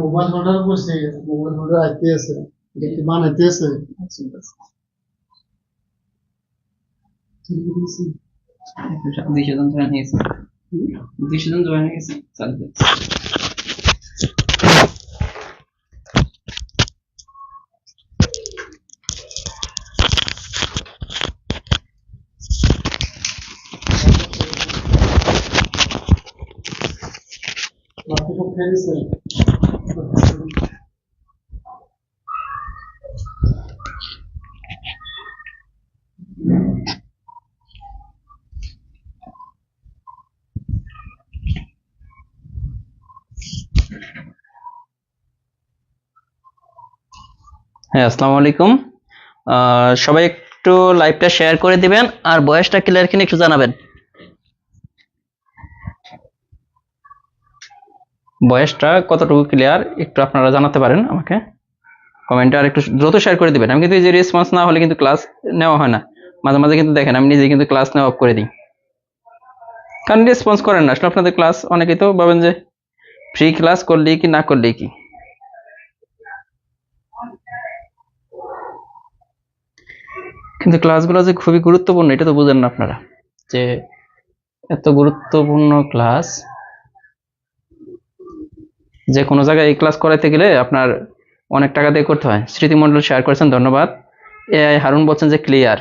Mobile order করছি, mobile order আইতেছে, দেখি বানাইতেছে। দুইশো জন জয়েন হয়েছে, 200 জন জয়েন হয়ে গেছে। হ্যাঁ, আসসালামু আলাইকুম। সবাই একটু লাইভটা শেয়ার করে দিবেন আর ভয়েসটা ক্লিয়ার কিনা একটু জানাবেন। ভয়েসটা কতটুকু ক্লিয়ার একটু আপনারা জানাতে পারেন আমাকে কমেন্টে, আর একটু দ্রুত শেয়ার করে দিবেন। আমি কিন্তু এই যে রেসপন্স না হলে কিন্তু ক্লাস নেওয়া হয় না, মাঝে মাঝে কিন্তু দেখেন আমি নিজে কিন্তু ক্লাস নেওয়া অফ করে দিই, কারণ রেসপন্স করেন না আসলে আপনাদের ক্লাস। অনেকেই তো ভাবেন যে ফ্রি ক্লাস করলেই কি না করলেই কি, কিন্তু ক্লাসগুলো যে খুবই গুরুত্বপূর্ণ এটা তো বুঝেন না আপনারা, যে এত গুরুত্বপূর্ণ ক্লাস যে কোনো জায়গায় এই ক্লাস করাইতে গেলে আপনার অনেক টাকা দিয়ে করতে হয়। স্মৃতিমণ্ডল শেয়ার করেছেন, ধন্যবাদ। এআই হারুন বলছেন যে ক্লিয়ার।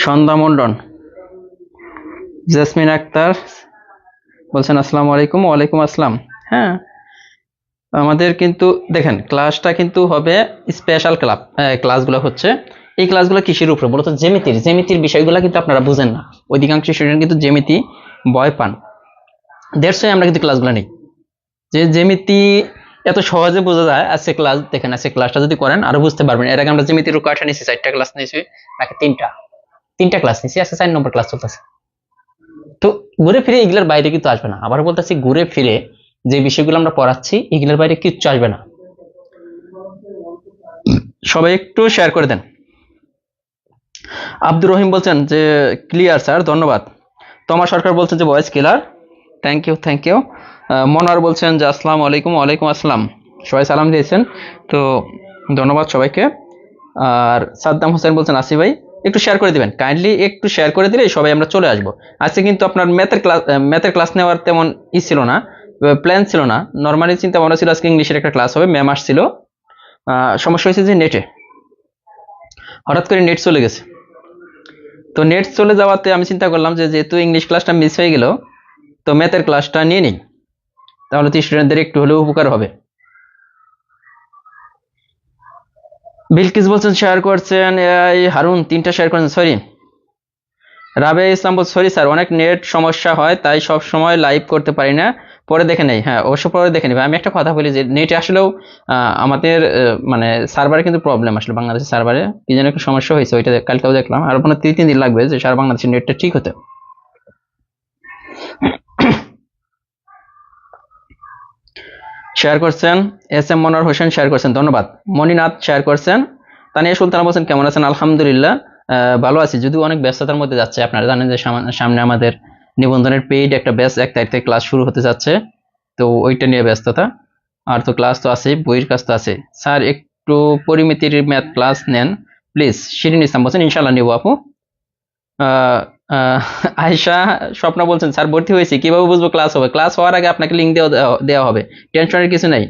সন্ধ্যা মন্ডন, জেসমিন আক্তার বলছেন আসসালামু আলাইকুম। ওয়ালাইকুম আসসালাম। হ্যাঁ, আমাদের কিন্তু দেখেন ক্লাসটা কিন্তু হবে স্পেশাল ক্লাসগুলো হচ্ছে, এই ক্লাসগুলো কিসের উপরে বলতো? জ্যামিতির বিষয়গুলো কিন্তু আপনারা বুঝেন না, অধিকাংশ স্টুডেন্ট কিন্তু জ্যামিতি ভয় পান, দেড়শো আমরা কিন্তু ক্লাসগুলো নেই। যে জ্যামিতি এত সহজে বোঝা যায়, আজকে ক্লাস দেখেন, আজকে ক্লাসটা যদি করেন আরো বুঝতে পারবেন। এর আগে আমরা জ্যামিতির কয়টা নিয়েছি? 4টা ক্লাস নিয়েছি নাকি 3টা ক্লাস নিয়েছি, আজকে 4 নম্বর ক্লাস চলতেছে। তো ঘুরে ফিরে এগুলোর বাইরে কিন্তু আসবে না। আবার বলতেছি, ঘুরে ফিরে যে বিষয়গুলো আমরা পড়াচ্ছি এগুলোর বাইরে কিচ্ছু আসবে না। সবাই একটু শেয়ার করে দেন। আব্দুর রহিম বলছেন যে ক্লিয়ার স্যার, ধন্যবাদ। তোমার সরকার বলছেন যে voice clear, thank you. Monowar বলছেন যে আসসালামু আলাইকুম। ওয়ালাইকুম আসসালাম। সবাই সালাম দিয়েছেন, তো ধন্যবাদ সবাইকে। আর সাদ্দাম হোসেন বলছেন আসি ভাই একটু শেয়ার করে দিবেন, কাইন্ডলি একটু শেয়ার করে দিলে সবাই আমরা চলে আসবো। আজকে কিন্তু আপনার ম্যাথের ক্লাস নেওয়ার তেমন ছিল না, প্ল্যান ছিল না। নর্মালি চিন্তা ভাবনা ছিল আজকে ইংলিশের একটা ক্লাস হবে, ম্যাম আসছিল। সমস্যা হয়েছে যে নেটে, হঠাৎ করে নেট চলে গেছে। তো নেট চলে যাওয়াতে আমি চিন্তা করলাম যে যেহেতু ইংলিশ ক্লাসটা মিস হয়ে গেল, তো ম্যাথের ক্লাসটা নিয়ে নিই, তাহলে তো স্টুডেন্টদের একটু হলেও উপকার হবে। বিলকিস বলছেন শেয়ার করছেন, হারুন 3টা শেয়ার করেছেন, সরি। রাবেয়া ইসলাম বলছেন সরি স্যার, অনেক নেট সমস্যা হয় তাই সব সময় লাইভ করতে পারি না, পরে দেখে নেই। হ্যাঁ, অবশ্য পরে দেখে নেবে। আমি একটা কথা বলি যে নেটে আসলেও আমাদের মানে সার্ভারে কিন্তু প্রবলেম, আসলে বাংলাদেশের সার্ভারে কি যেন একটা সমস্যা হয়েছে, ওইটা কালকেও দেখলাম। আর আপনার 3 দিন লাগবে যে সারা বাংলাদেশের নেটটা ঠিক হতে। শেয়ার করছেন SM মনোয়ার হোসেন, শেয়ার করছেন, ধন্যবাদ। মনিনাথ শেয়ার করছেন। তানিয়া সুলতানা বলছেন কেমন আছেন? আলহামদুলিল্লাহ ভালো আছি, যদিও অনেক ব্যস্ততার মধ্যে যাচ্ছে। আপনারা জানেন যে সামনে আমাদের নিবন্ধনের পেইড একটা ব্যাচ 1 তারিখ থেকে ক্লাস শুরু হতে যাচ্ছে, তো ওইটা নিয়ে ব্যস্ততা। আর তো ক্লাস তো আছে, বইয়ের কাজ তো আছে। স্যার একটু পরিমিতির ম্যাথ ক্লাস নেন প্লিজ। শিরিন ইসলাম বলছেন ইনশাল্লাহ নিব আপু। আয়েশা স্বপ্ন বলছেন স্যার ভর্তি হয়েছি, কিভাবে বুঝবো ক্লাস হবে? ক্লাস হওয়ার আগে আপনাকে লিঙ্ক দেওয়া হবে, টেনশনের কিছু নাই।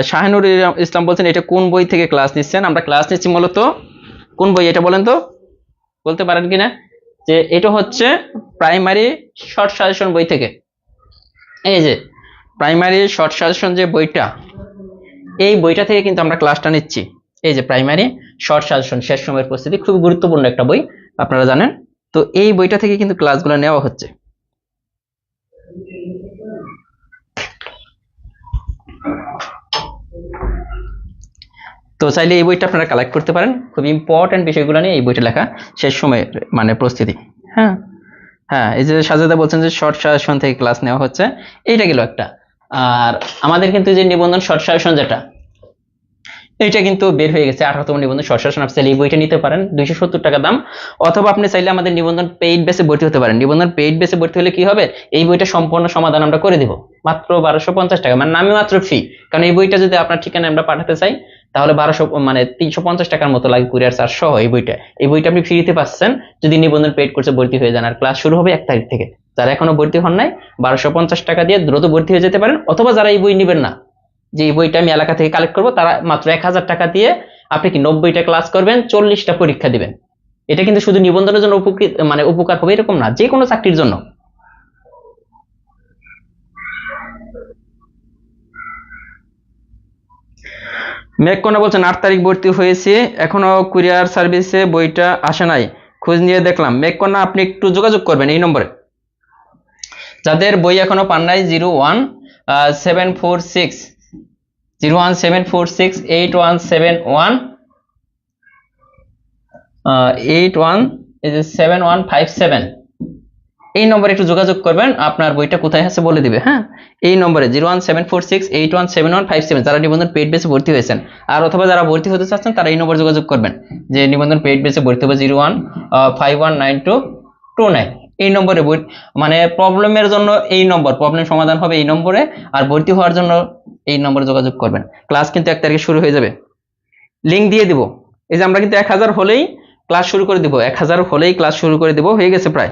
শাহিনুর ইসলাম বলছেন এটা কোন বই থেকে ক্লাস নিচ্ছেন? আমরা ক্লাস নিচ্ছি মূলত কোন বই এটা বলেন তো, বলতে পারেন কিনা? যে এটা হচ্ছে প্রাইমারি শর্ট সাজেশন বই থেকে। এই যে প্রাইমারি শর্ট সাজেশন যে বইটা, এই বইটা থেকে কিন্তু আমরা ক্লাসটা নিচ্ছি। এই যে প্রাইমারি শর্ট সাজেশন, শেষ সময়ের প্রস্তুতি, খুব গুরুত্বপূর্ণ একটা বই, আপনারা জানেন। তো এই বইটা থেকে কিন্তু ক্লাসগুলো নেওয়া হচ্ছে। তো চাইলে এই বইটা আপনারা কালেক্ট করতে পারেন, খুব ইম্পর্টেন্ট বিষয়গুলো নিয়ে এই বইটা লেখা, শেষ সময়ের মানে প্রস্তুতি। হ্যাঁ হ্যাঁ, এই যে সাজেদা বলছেন যে শর্ট সাজেশন থেকে ক্লাস নেওয়া হচ্ছে, এইটা গেল একটা। আর আমাদের কিন্তু যে নিবন্ধন শর্ট সাজেশন যেটা, এটা কিন্তু বের হয়ে গেছে 18তম নিবন্ধন সরকার শাসন। আপনি চাইলে এই বইটা নিতে পারেন, 270 টাকা দাম। অথবা আপনি চাইলে আমাদের নিবন্ধন পেইড বেসে ভর্তি হতে পারেন। নিবন্ধন পেইড বেসে ভর্তি হলে কি হবে, এই বইটা সম্পূর্ণ সমাধান আমরা করে দিব মাত্র 1250 টাকা, মানে নামে মাত্র ফ্রি। কারণ এই বইটা যদি আপনার ঠিকানায় আমরা পাঠাতে চাই তাহলে 1200 মানে 350 টাকার মতো লাগে কুরিয়ার চার্জ সহ। এই বইটা আপনি ফ্রিতে পাচ্ছেন যদি নিবন্ধন পেইড কোর্সে ভর্তি হয়ে যান। আর ক্লাস শুরু হবে 1 তারিখ থেকে। যারা এখনো ভর্তি হন নাই 1250 টাকা দিয়ে দ্রুত ভর্তি হয়ে যেতে পারেন। অথবা যারা এই বই নেবেন না, যে এই বইটা আমি এলাকা থেকে কালেক্ট করবো, তারা মাত্র 1000 টাকা দিয়ে আপনি কি 90টা ক্লাস করবেন, 40টা পরীক্ষা দিবেন। এটা কিন্তু শুধু নিবন্ধনের জন্য উপকার হবে এরকম না, যে কোনো চাকরির জন্য। মেঘকন্যা বলছেন 8 তারিখ ভর্তি হয়েছে, এখনো কুরিয়ার সার্ভিসে বইটা আসে নাই, খোঁজ নিয়ে দেখলাম। মেঘকন্যা আপনি একটু যোগাযোগ করবেন এই নম্বরে, যাদের বই এখনো পান নাই। 01746 এই নম্বরে একটু যোগাযোগ করবেন, আপনার বইটা কোথায় আছে বলে দিবে। হ্যাঁ, এই নম্বরে 01746817157 যারা নিবন্ধন পেইড বেসে ভর্তি হয়েছেন। আর অথবা যারা ভর্তি হতে চাচ্ছেন তারা এই নম্বরে যোগাযোগ করবেন, যে নিবন্ধন পেইড বেসে ভর্তি হবে 01519229। এই নম্বরে মানে প্রবলেমের জন্য এই নম্বর, প্রবলেম সমাধান হবে এই নম্বরে। আর ভর্তি হওয়ার জন্য এই নম্বরে যোগাযোগ করবেন। ক্লাস কিন্তু 1 তারিখে শুরু হয়ে যাবে, লিঙ্ক দিয়ে দিব। এই যে আমরা কিন্তু 1000 হলেই ক্লাস শুরু করে দিব, 1000 হলেই ক্লাস শুরু করে দিব, হয়ে গেছে প্রায়।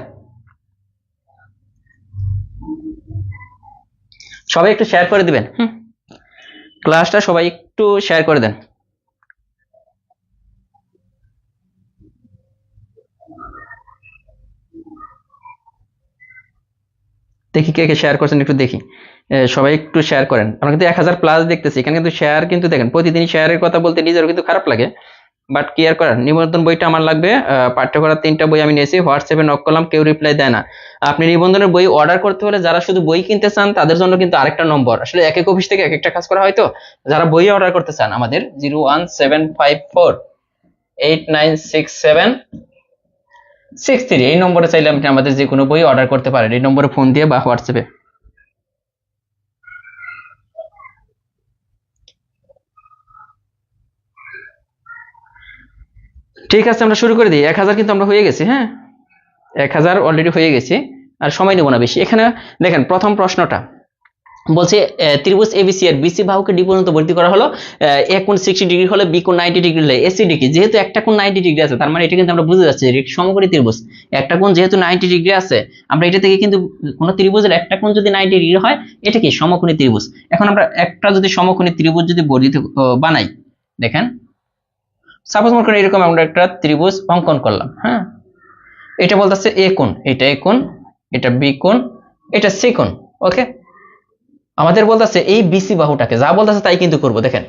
সবাই একটু শেয়ার করে দিবেন, ক্লাসটা সবাই একটু শেয়ার করে দেন। দেখি কে কে শেয়ার করছেন, একটু দেখি। সবাই একটু শেয়ার করেন। আমরা কিন্তু 1000 প্লাস দেখতেছি এখানে, কিন্তু শেয়ার কিন্তু দেখেন প্রতিদিন শেয়ারের কথা বলতে নিজেরও কিন্তু খারাপ লাগে, বাট কি আর করার। নিবন্ধন বইটা আমার লাগবে, পাঠ্য করার 3টা বই আমি নিয়েছি, হোয়াটসঅ্যাপে নক করলাম, কেউ রিপ্লাই দেয় না। আপনি নিবন্ধনের বই অর্ডার করতে হলে যারা শুধু বই কিনতে চান তাদের জন্য কিন্তু আরেকটা নম্বর, আসলে এক এক অফিস থেকে এক একটা কাজ করা হয়, তো যারা বই অর্ডার করতে চান আমাদের 01754896763 এই নম্বরে চাইলে আপনি আমাদের যে কোনো বই অর্ডার করতে পারেন, এই নম্বরে ফোন দিয়ে বা হোয়াটসঅ্যাপে। ঠিক আছে, আমরা শুরু করে দিই। 1000 কিন্তু আমরা হয়ে গেছি। হ্যাঁ, 1000 অলরেডি হয়ে গেছে, আর সময় নেব না বেশি। এখানে দেখেন প্রথম প্রশ্নটা বলছে ত্রিভুজ এবিসি এর বিসি বাহুকে ডি পর্যন্ত ভর্তি করা হলো। এ কোণ 60 ডিগ্রি হলে বি কোণ 90 ডিগ্রি হলে এসি ডিগ্রি। যেহেতু একটা কোণ 90 ডিগ্রি আছে, তার মানে এটা কিন্তু আমরা বুঝে যাচ্ছি সমকোণী ত্রিভুজ। একটা কোণ যেহেতু 90 ডিগ্রি আছে, আমরা এটা থেকে কিন্তু কোন ত্রিভুজের একটা কোণ যদি 90 ডিগ্রি হয় এটা কি সমকোণী ত্রিভুজ। এখন আমরা একটা যদি সমকোণী ত্রিভুজ যদি বর্ধিত বানাই, দেখেন সাপোজ মনে করেন এরকম আমরা একটা ত্রিভুজ অঙ্কন করলাম। হ্যাঁ, এটা বলতেছে এ কোণ, এটা এ কোণ, এটা বি কোণ, এটা সি কোণ। ওকে, আমাদের বলতেছে এই বিসি বাহুটাকে, যা বলতেছে তাই কিন্তু করব। দেখেন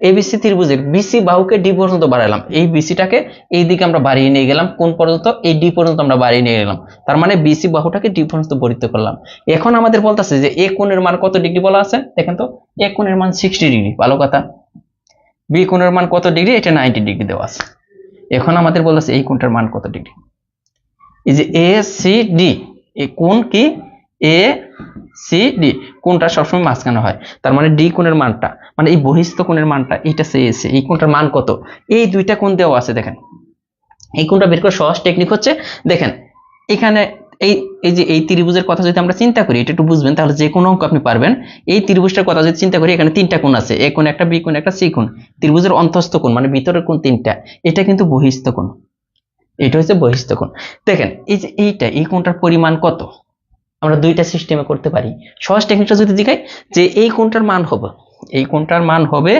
এবিসি ত্রিভুজের বিসি বাহুকে ডি পর্যন্ত বাড়ালাম, এই বিসিটাকে এই দিকে আমরা বাড়িয়ে নিয়ে গেলাম কোন পর্যন্ত, এই ডি পর্যন্ত আমরা বাড়িয়ে নিয়ে গেলাম। তার মানে বিসি বাহুটাকে ডি পর্যন্ত বর্ধিত করলাম। এখন আমাদের বলতেছে যে এ কোণের মান কত ডিগ্রি বলা আছে, দেখেন তো এ কোণের মান 60 ডিগ্রি, ভালো কথা। বি কোণের মান কত ডিগ্রি, এটা 90 ডিগ্রি দেওয়া আছে। এখন আমাদের বলতেছে এই কোণটার মান কত ডিগ্রি। এই যে এ সি ডি, এই কোণ কি এ সি ডি, কোণটা সবসময় মাঝখানে হয়। তার মানে ডি কোণের মানটা, মানে এই বহিস্থ কোণের মানটা, এটা সে এসে এই কোণটার মান কত, এই দুইটা কোণ দেওয়া আছে। দেখেন এই কোণটা বের করার সহজ টেকনিক হচ্ছে, দেখেন এখানে এই যে এই ত্রিভুজের কথা যদি আমরা চিন্তা করি, এটা একটু বুঝবেন তাহলে যে কোনো অঙ্ক আপনি পারবেন। এই ত্রিভুজটার কথা যদি চিন্তা করি, এখানে 3টা কোণ আছে, এ কোণ একটা, বি কোণ একটা, সি কোণ। ত্রিভুজের অন্তঃস্থ কোণ মানে ভিতরের কোণ 3টা, এটা কিন্তু বহিস্থ কোণ, এটা হচ্ছে বহিস্থ কোণ। দেখেন এই যে এই কোণটার পরিমাণ কত, আমরা দুইটা সিস্টেমে করতে পারি। সহজ টেকনিকটা যদি দেখাই, যে এই কোণটার মান হবে, এই কোণটার মান হবে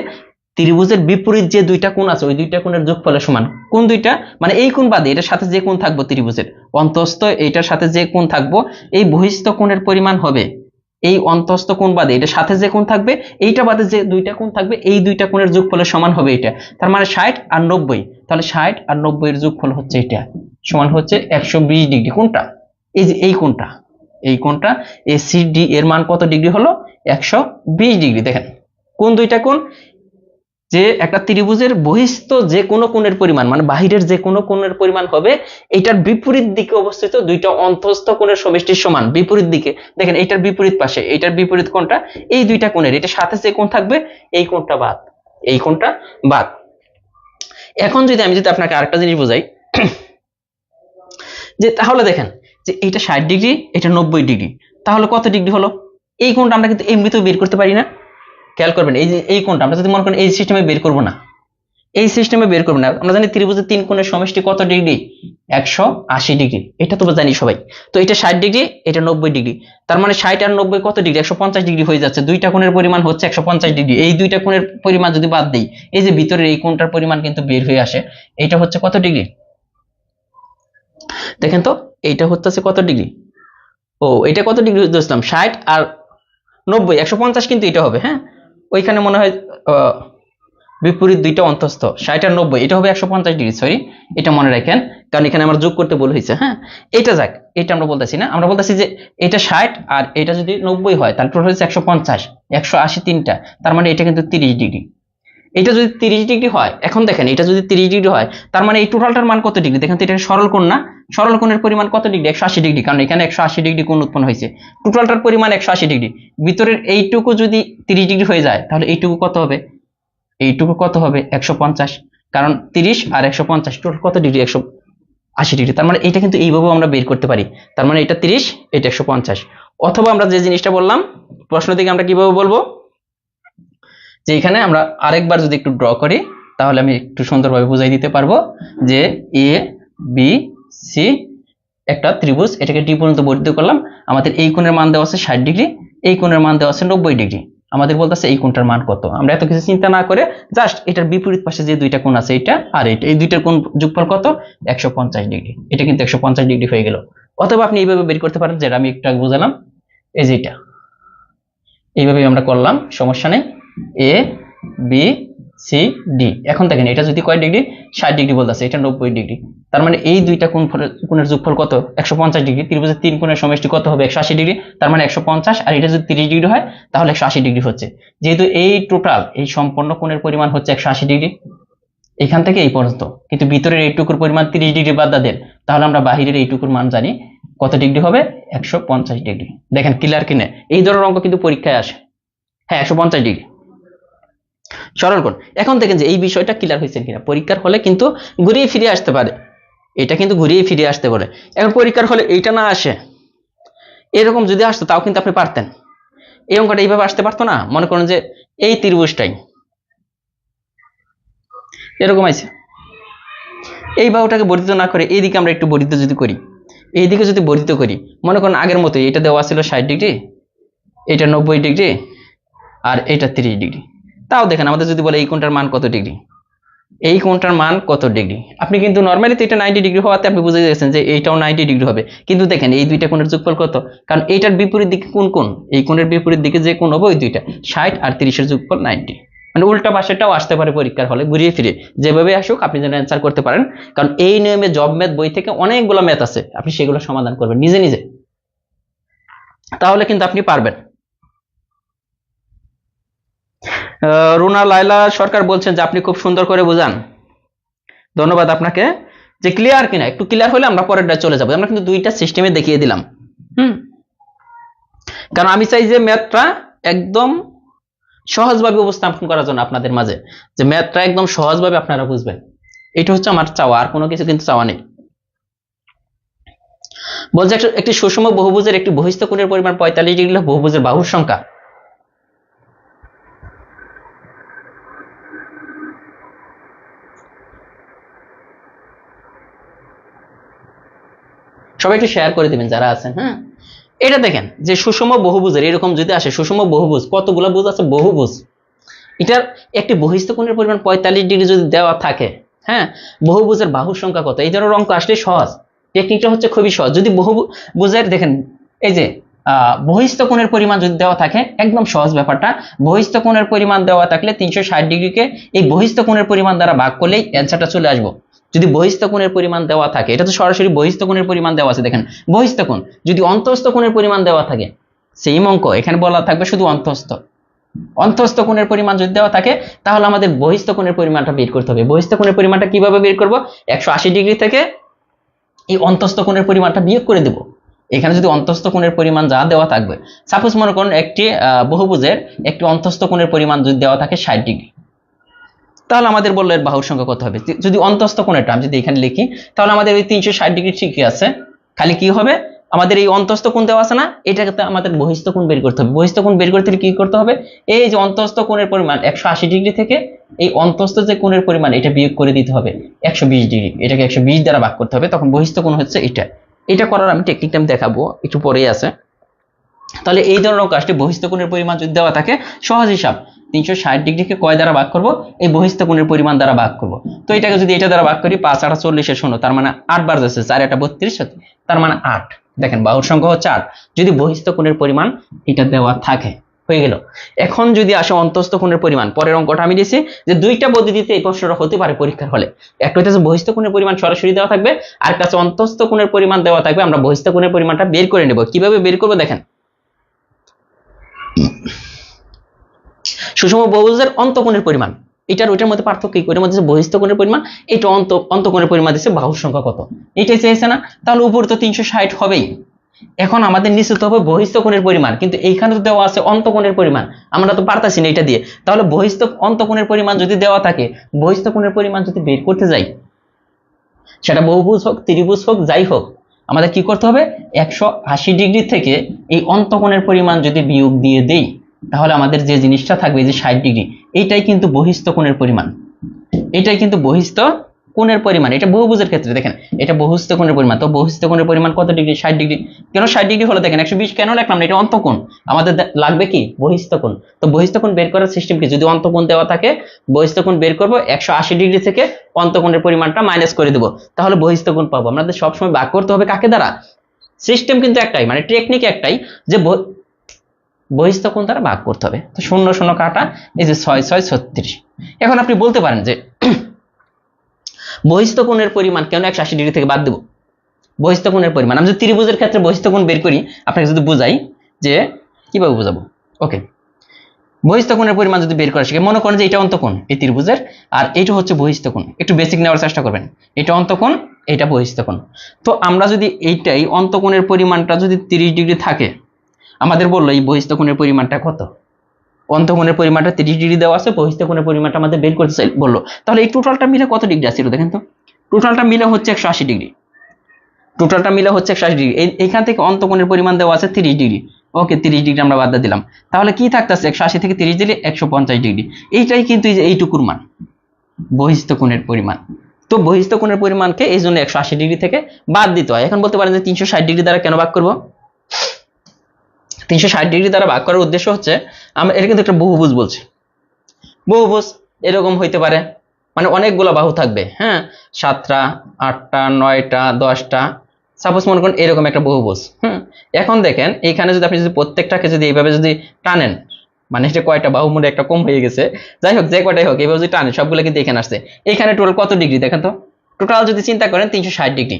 ত্রিভুজের বিপরীত যে দুইটা কোণ আছে ওই দুইটা কোণের যোগফলের সমান। কোন দুইটা, মানে এই কোণ বাদে এটার সাথে যে কোণ থাকবো ত্রিভুজের অন্তঃস্থ, এইটার সাথে যে কোণ থাকবো, এই বহিস্থ কোণের পরিমাণ হবে এই অন্তঃস্থ কোণ বাদে এটার সাথে যে কোণ থাকবে, এইটা বাদে যে দুইটা কোণ থাকবে, এই দুইটা কোণের যোগফলের সমান হবে এটা। তার মানে 60 আর 90, তাহলে 60 আর 90 এর যোগফল হচ্ছে এটা, সমান হচ্ছে 120 ডিগ্রি। কোনটা, এই যে এই কোণটা, এই কোণটা এসিডি এর মান কত ডিগ্রি হলো, 120 ডিগ্রি। দেখেন কোন দুইটা কোণ, যে একটা ত্রিভুজের বহিস্থ যে কোনো কোণের পরিমাণ মানে বাহিরের যে কোনো কোণের পরিমাণ হবে এটার বিপরীত দিকে অবস্থিত দুইটা অন্তঃস্থ কোণের সমষ্টির সমান। বিপরীত দিকে দেখেন এইটার বিপরীত পাশে, এইটার বিপরীত কোণটা, এই দুইটা কোণের এটা সাথে যে কোণ থাকবে এই কোণটা বাদ, এই কোণটা বাদ। এখন যদি আমি আপনাকে আরেকটা জিনিস বোঝাই, যে তাহলে দেখেন যে এটা 60 ডিগ্রি, এটা 90 ডিগ্রি, তাহলে কত ডিগ্রি হলো? এই কোণটা আমরা কিন্তু এমনিতেও বের করতে পারি না। খেয়াল করবেন, এই যে এই কোণটা আমরা যদি মনে করেন এই সিস্টেমে বের করব না, এই সিস্টেমে বের করব না, আমরা জানি ত্রিভুজের 3 কোণের সমষ্টি কত ডিগ্রি? 180 ডিগ্রি, এটা তো জানি সবাই। তো এটা 60 ডিগ্রি, এটা 90 ডিগ্রি, তার মানে 60 আর 90 কত ডিগ্রি? 150 ডিগ্রি হয়ে যাচ্ছে। দুইটা কোণের পরিমাণ হচ্ছে 150 ডিগ্রি। এই দুইটা কোণের পরিমাণ যদি বাদ দেই, এই যে ভিতরের এই কোণটার পরিমাণ কিন্তু বের হয়ে আসে, এটা হচ্ছে কত ডিগ্রি? দেখেন তো, এইটা হচ্ছে কত ডিগ্রি? ও, এটা কত ডিগ্রি ধরছিলাম? 60 আর 90, 150 কিন্তু এটা হবে। হ্যাঁ, ওইখানে মনে হয় বিপরীত দুইটা অন্তস্থ, 60 আর 90, এটা হবে 150 ডিগ্রি। সরি, এটা মনে রাখেন, কারণ এখানে আমার যোগ করতে বলা হয়েছে। হ্যাঁ, এটা যাক, এটা আমরা বলতেছি না, আমরা বলতেছি যে এটা 60 আর এটা যদি 90 হয়, তাহলে টোটাল হচ্ছে 150, 180 তিনটা, তার মানে এটা কিন্তু 30 ডিগ্রি। এটা যদি 30 ডিগ্রি হয়, এখন দেখেন এটা যদি 30 ডিগ্রি হয়, তার মানে এই টোটালটার মান কত ডিগ্রি? দেখেন তো, এটা সরল কোণ না, সরল কোণের পরিমাণ কত ডিগ্রি? 180 ডিগ্রি, কারণ এখানে 180 ডিগ্রি কোণ উৎপন্ন হয়েছে। টোটালটার পরিমাণ 180 ডিগ্রি, ভিতরের এইটুকু যদি 30 ডিগ্রি হয়ে যায়, তাহলে এইটুকু কত হবে? এইটুকু কত হবে? 150, কারণ 30 আর 150 টোটাল কত ডিগ্রি? 180 ডিগ্রি। তার মানে এটা কিন্তু এইভাবে আমরা বের করতে পারি। তার মানে এটা 30, এটা 150। অথবা আমরা যে জিনিসটা বললাম প্রশ্ন থেকে, আমরা কিভাবে বলবো যে এখানে আমরা আরেকবার যদি একটু ড্র করি, তাহলে আমি একটু সুন্দরভাবে বুঝাই দিতে পারবো যে এ বি সি একটা ত্রিভুজ, এটাকে ডি পর্যন্ত বর্ধিত করলাম। আমাদের এই কোণের মান দেওয়া আছে 60 ডিগ্রি, এই কোণের মান দেওয়া আছে 90 ডিগ্রি। আমাদের বলতেছে এই কোণটার মান কত। আমরা এত কিছু চিন্তা না করে জাস্ট এটার বিপরীত পাশে যে দুইটা কোণ আছে, এটা আর এটা, এই দুইটার কোণ যোগফল কত? 150 ডিগ্রি। এটা কিন্তু 150 ডিগ্রি হয়ে গেল। অথবা আপনি এইভাবে বের করতে পারেন, যেটা আমি একটু আগে বুঝালাম, এই যে এটা এইভাবে আমরা করলাম, সমস্যা নেই। A B C D. এখন দেখেন এটা যদি কয় ডিগ্রি? 60 ডিগ্রি বলতেছে, এটা 90 ডিগ্রি। তার মানে এই দুইটা কোণের যোগফল কত? 150 ডিগ্রি। ত্রিভুজের 3 কোণের সমষ্টি কত হবে? 180 ডিগ্রি। তার মানে 150, আর এটা যদি 30 ডিগ্রি হয়, তাহলে 180 ডিগ্রি হচ্ছে। যেহেতু এই টোটাল এই সম্পূর্ণ কোণের পরিমাণ হচ্ছে 180 ডিগ্রি, এখান থেকে এই পর্যন্ত, কিন্তু ভিতরের এইটুকুর পরিমাণ 30 ডিগ্রি বাদ দেন, তাহলে আমরা বাহিরের এইটুকুর মান জানি কত ডিগ্রি হবে? 150 ডিগ্রি। দেখেন ক্লিয়ার কিনে? এই ধরনের অঙ্ক কিন্তু পরীক্ষায় আসে। হ্যাঁ, 150 ডিগ্রি সরল কোণ। এখন দেখেন যে এই বিষয়টা ক্লিয়ার হয়েছে কিনা। পরীক্ষার হলে কিন্তু ঘুরিয়ে ফিরে আসতে পারে, এটা কিন্তু ঘুরিয়ে ফিরে আসতে পারে। এখন পরীক্ষার হলে এইটা না আসে, এরকম যদি আসতো তাও কিন্তু আপনি পারতেন। এই অঙ্কটা এইভাবে আসতে পারতো না। মনে করেন যে এই ত্রিভুজটাই এরকম আছে, এই বাহুটাকে বর্ধিত না করে এইদিকে আমরা একটু বর্ধিত যদি করি, এইদিকে যদি বর্ধিত করি, মনে করেন আগের মতোই এটা দেওয়া ছিল 60 ডিগ্রি, এটা 90 ডিগ্রি, আর এটা 30 ডিগ্রি। তাও দেখেন আমাদের যদি বলে এই কোণটার মান কত ডিগ্রি, এই কোণটার মান কত ডিগ্রি, আপনি কিন্তু নরমালি তো এটা 90 ডিগ্রি হওয়াতে আপনি বুঝে গেছেন যে এইটাও 90 ডিগ্রি হবে। কিন্তু দেখেন এই দুইটা কোণের যোগফল কত? কারণ এইটার বিপরীত দিকে কোন কোণ? এই কোণের বিপরীত দিকে যে কোণ হবে ওই দুইটা, 60 আর 30 এর যোগফল 90। মানে উল্টা পাশেটাও আসতে পারে পরীক্ষার হলে, ঘুরিয়ে ফিরে যেভাবে আসুক আপনি যেন অ্যান্সার করতে পারেন। কারণ এই নিয়মে জব ম্যাথ বই থেকে অনেকগুলো ম্যাথ আছে, আপনি সেগুলো সমাধান করবেন নিজে নিজে, তাহলে কিন্তু আপনি পারবেন। রুনা লাইলা সরকার বলছেন যে আপনি খুব সুন্দর করে বোঝান, ধন্যবাদ আপনাকে। যে ক্লিয়ার কিনা, একটু ক্লিয়ার হলে আমরা পরেরটা চলে যাবো। আমরা কিন্তু দুইটা সিস্টেমে দেখিয়ে দিলাম। কারণ আমি চাই যে ম্যাথটা একদম সহজভাবে উপস্থাপন করার জন্য আপনাদের মাঝে, যে ম্যাথটা একদম সহজভাবে আপনারা বুঝবেন, এটা হচ্ছে আমার চাওয়া, আর কোনো কিছু কিন্তু চাওয়া নেই। বলছে একটি সুষম বহুভুজের একটি বহিস্থ কোণের পরিমাণ 45 ডিগ্রি হলে বহুভুজের বাহুর সংখ্যা। সবাই একটু শেয়ার করে দিবেন যারা আছেন। হ্যাঁ, এটা দেখেন যে সুষম বহুভুজের এরকম যদি আসে, সুষম বহুভুজ কতগুলো ভুজ আছে? বহুভুজ। এটার একটি বহিস্থ কোণের পরিমাণ 45 ডিগ্রি যদি দেওয়া থাকে, হ্যাঁ, বহুভুজের বাহুর সংখ্যা কত? এই ধরনের অঙ্ক আসলে সহজ, টেকনিকটা হচ্ছে খুবই সহজ। যদি বহুভুজের দেখেন এই যে বহিস্থ কোণের পরিমাণ যদি দেওয়া থাকে, একদম সহজ ব্যাপারটা। বহিস্থ কোণের পরিমাণ দেওয়া থাকলে 360 ডিগ্রিকে এই বহিস্থ কোণের পরিমাণ দ্বারা ভাগ করলেই অ্যান্সারটা চলে আসবো। যদি বহিস্থ কোণের পরিমাণ দেওয়া থাকে, এটা তো সরাসরি বহিস্থ কোণের পরিমাণ দেওয়া আছে। দেখেন বহিস্থ কোণ, যদি অন্তঃস্থ কোণের পরিমাণ দেওয়া থাকে সেম অঙ্ক, এখানে বলা থাকবে শুধু অন্তঃস্থ। অন্তঃস্থ কোণের পরিমাণ যদি দেওয়া থাকে, তাহলে আমাদের বহিস্থ কোণের পরিমাণটা বের করতে হবে। বহিস্থ কোণের পরিমাণটা কিভাবে বের করব? 180 ডিগ্রি থেকে এই অন্তঃস্থ কোণের পরিমাণটা বিয়োগ করে দেব। এখানে যদি অন্তঃস্থ কোণের পরিমাণ যা দেওয়া থাকবে, সাপোজ মনে করুন একটি বহুভুজের একটি অন্তঃস্থ কোণের পরিমাণ যদি দেওয়া থাকে 60 ডিগ্রি, তাহলে আমাদের বললো এর বাহুর সংখ্যা কত হবে। যদি অন্তস্থ কোণের টার্ম যদি এখানে লিখি, তাহলে আমাদের ওই 360 ডিগ্রি ঠিকই আছে, খালি কি হবে, আমাদের এই অন্তস্থ কোণ দেওয়া আছে না, এটাকে আমাদের বহিস্থ কোণ বের করতে হবে। বহিস্থ কোণ বের করতে হলে কি করতে হবে, এই যে অন্তস্থ কোণের পরিমাণ 180 ডিগ্রি থেকে এই অন্তস্থ যে কোণের পরিমাণ এটা বিয়োগ করে দিতে হবে 120 ডিগ্রি, এটাকে 120 দ্বারা ভাগ করতে হবে, তখন বহিস্থ কোণ হচ্ছে এটা। এটা করার আমি টেকনিকটা আমি দেখাবো, একটু পরেই আছে। তাহলে এই ধরনের কাজটি বহিস্থ কোণের পরিমাণ যদি দেওয়া থাকে, সহজ হিসাব, 360 ডিগ্রিকে কয় দ্বারা ভাগ করব, এই বহিস্থ কোণের পরিমাণ দ্বারা ভাগ করব। তো এটাকে যদি এটা দ্বারা ভাগ করি, 5 8 40 শূন্য, তার মানে 8 বার যাচ্ছে, 4 8 32, তার মানে 8। দেখেন বাহুর সংখ্যা হচ্ছে 8 যদি বহিস্থ কোণের পরিমাণ এটা দেওয়া থাকে। হয়ে গেল। এখন যদি আসে অন্তস্থ কোণের পরিমাণ, পরের অঙ্কটা আমি দিয়েছি যে দুইটা পদ্ধতিতে এই প্রশ্নটা হতে পারে পরীক্ষার হলে। একটা হচ্ছে বহিস্থ কোণের পরিমাণ সরাসরি দেওয়া থাকবে, আর কাছে অন্তস্থ কোণের পরিমাণ দেওয়া থাকবে, আমরা বহিস্থ কোণের পরিমাণটা বের করে নেব। কিভাবে বের করব দেখেন, সুষম বহুভুজের অন্তঃকোণের পরিমাণ, এটার ওইটার মধ্যে পার্থক্য কি, ওইটার মধ্যে বহিস্থ কোণের পরিমাণ, এটা অন্তঃকোণের পরিমাণ দিচ্ছে, বাহুর সংখ্যা কত এটাই চেয়েছে না, তাহলে উপর তো 360 হবেই। এখন আমাদের নিশ্চিত হবে বহিস্থ কোণের পরিমাণ, কিন্তু এইখানে তো দেওয়া আছে অন্তঃকোণের পরিমাণ, আমরা তো পারতাছি না এটা দিয়ে। তাহলে বহিস্থ অন্তঃকোণের পরিমাণ যদি দেওয়া থাকে, বহিস্থ কোণের পরিমাণ যদি বের করতে যাই, সেটা বহুভুজ হোক ত্রিভুজ হোক যাই হোক, আমাদের কি করতে হবে, 180 ডিগ্রি থেকে এই অন্তঃকোণের পরিমাণ যদি বিয়োগ দিয়ে দেই, তাহলে আমাদের যে জিনিসটা থাকবে যে 60 ডিগ্রি, এইটাই কিন্তু বহিস্থ কোণের পরিমাণ, এটাই কিন্তু বহিস্থ কোণের পরিমাণ। এটা বহুভুজের ক্ষেত্রে দেখেন এটা বহিস্থ কোণের পরিমাণ, তো বহিস্থ কোণের পরিমাণ কত ডিগ্রি, 60 ডিগ্রি। কেন 60 ডিগ্রি হলো দেখেন, 120 কেন লিখলাম না, এটা অন্তঃকোণ, আমাদের লাগবে কি বহিস্থ কোণ। তো বহিস্থ কোণ বের করার সিস্টেম কি, যদি অন্তঃকোণ দেওয়া থাকে বহিস্থ কোণ বের করব, 180 ডিগ্রি থেকে অন্তঃকোণের পরিমাণটা মাইনাস করে দেব, তাহলে বহিস্থ কোণ পাবো। আমাদের সবসময় ভাগ করতে হবে কাকে দ্বারা, সিস্টেম কিন্তু একটাই, মানে টেকনিক একটাই, যে বহিস্থ কোণ দ্বারা ভাগ করতে হবে। তো 0 0 কাটা, এই যে 6 6 36। এখন আপনি বলতে পারেন যে বহিস্থ কোণের পরিমাণ কেন 180 ডিগ্রি থেকে বাদ দেব, বহিস্থ কোণের পরিমাণ আমি যদি ত্রিভুজের ক্ষেত্রে বহিস্থ কোণ বের করি, আপনাকে যদি বুঝাই যে কিভাবে বুঝাবো। ওকে, বহিস্থ কোণের পরিমাণ যদি বের করা শিখে, মনে করেন যে এটা অন্তঃকোণ এই ত্রিভুজের, আর এটা হচ্ছে বহিস্থ কোণ, একটু বেসিক নেওয়ার চেষ্টা করবেন, এটা অন্তঃকোণ এটা বহিস্থ কোণ। তো আমরা যদি এইটাই অন্তঃকোণের পরিমাণটা যদি 30 ডিগ্রি থাকে, আমাদের বললো এই বহিস্থ কোণের পরিমাণটা কত, অন্তঃকোণের পরিমাণটা 30 ডিগ্রি দেওয়া আছে, বহিস্থ কোণের পরিমাণটা আমাদের বের করতে চাই বললো। তাহলে এই টোটালটা মিলে কত ডিগ্রি আছে দেখেন তো, টোটালটা মিলে হচ্ছে 180 ডিগ্রি, টোটালটা মিলে হচ্ছে 180 ডিগ্রি। এইখান থেকে অন্তঃকোণের পরিমাণ দেওয়া আছে 30 ডিগ্রি। ওকে, 30 ডিগ্রি আমরা বাদ দিলাম, তাহলে কি থাকতেছে 180 থেকে 30 দিলে 150 ডিগ্রি। এইটাই কিন্তু এইটুকুর মান বহিস্থ কোণের পরিমাণ। তো বহিস্থ কোণের পরিমাণকে এই জন্য 180 ডিগ্রি থেকে বাদ দিতে হয়। এখন বলতে পারেন যে 360 ডিগ্রি দ্বারা কেন ভাগ করব, 360 ডিগ্রি দ্বারা ভাগ করার উদ্দেশ্য হচ্ছে, আমরা এটা কিন্তু একটা বহুভুজ বলছি, বহুভুজ এরকম হইতে পারে, মানে অনেকগুলো বাহু থাকবে, হ্যাঁ 7টা 8টা 9টা 10টা, সাপোজ মনে করেন এরকম একটা বহুভুজ। এখন দেখেন এইখানে যদি আপনি যদি প্রত্যেকটাকে যদি এইভাবে যদি টানেন, মানে এটা কয়টা বাহু মনে একটা কম হয়ে গেছে, যাই হোক যে কয়টাই হোক এইভাবে যদি টানেন সবগুলো কিন্তু এখানে আসছে, এখানে টোটাল কত ডিগ্রি দেখেন তো, টোটাল যদি চিন্তা করেন 360 ডিগ্রি,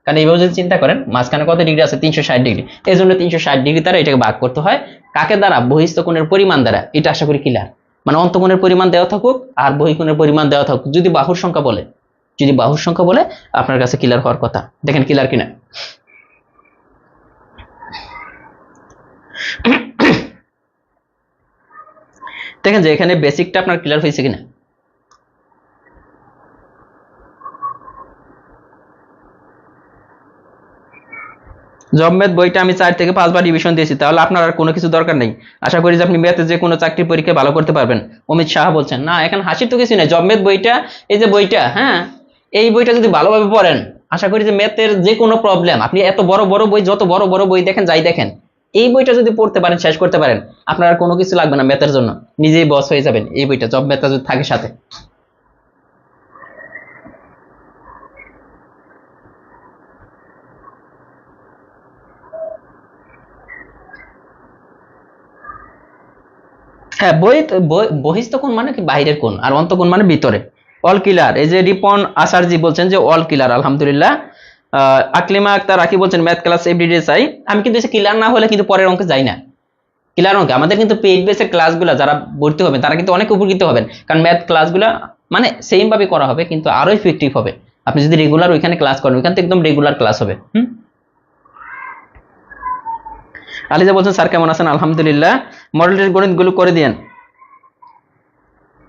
কারণ এইভাবে যদি চিন্তা করেন মাঝখানে কত ডিগ্রি আছে 360 ডিগ্রি, এই জন্য 360 ডিগ্রি দ্বারা এটাকে ভাগ করতে হয় কাকে দ্বারা, বহিস্থ কোণের পরিমাণ দ্বারা। এটা আশা করি ক্লিয়ার, মানে অন্তঃকোণের পরিমাণ দেওয়া থাকুক আর বহিঃকোণের পরিমাণ দেওয়া থাকুক, যদি বাহুর সংখ্যা বলে, যদি বাহুর সংখ্যা বলে আপনার কাছে ক্লিয়ার হওয়ার কথা। দেখেন ক্লিয়ার কিনা, দেখেন যে এখানে বেসিকটা আপনার ক্লিয়ার হয়েছে কিনা। জব ম্যাথ বইটা আমি 4 থেকে 5 বার রিভিশন দিয়েছি, তাহলে আপনার আর কোনো কিছু দরকার নেই। আশা করি যে আপনি ম্যাথে যে কোনো চাকরির পরীক্ষা ভালো করতে পারবেন। অমিত সাহা বলছেন না, এখানে হাসির তো কিছু নেই, জব ম্যাথ বইটা এই যে বইটা, হ্যাঁ এই বইটা যদি ভালোভাবে পড়েন, আশা করি যে ম্যাথের যে কোনো প্রবলেম, আপনি এত বড় বড় বই, যত বড় বড় বই দেখেন যাই দেখেন, এই বইটা যদি পড়তে পারেন শেষ করতে পারেন, আপনার আর কোনো কিছু লাগবে না ম্যাথের জন্য, নিজেই বস হয়ে যাবেন এই বইটা, জব ম্যাথটা যদি থাকে সাথে। হ্যাঁ বহিস্থ কোণ মানে কি বাইরের কোণ, আর অন্তঃকোণ মানে ভিতরে। অল ক্লিয়ার, এই যে রিপন আসারজি বলছেন যে অল ক্লিয়ার, আলহামদুলিল্লাহ। আকলিমা আক্তার রাকি বলছেন ম্যাথ ক্লাস এভরিডে চাই। আমি কিন্তু ক্লিয়ার না হলে কিন্তু পরের অঙ্কে যাই না, ক্লিয়ার অঙ্কে আমাদের কিন্তু পেইড বেসের ক্লাসগুলো যারা ভর্তি হবেন তারা কিন্তু অনেক উপকৃত হবেন, কারণ ম্যাথ ক্লাসগুলো মানে সেম ভাবে করা হবে কিন্তু আরো ইফেক্টিভ হবে আপনি যদি রেগুলার ওইখানে ক্লাস করেন, ওইখান থেকে একদম রেগুলার ক্লাস হবে। আলিজা বলছেন স্যার কেমন আছেন, আলহামদুলিল্লাহ। মডেল টেস্ট গণিতগুলো করে দিয়েন।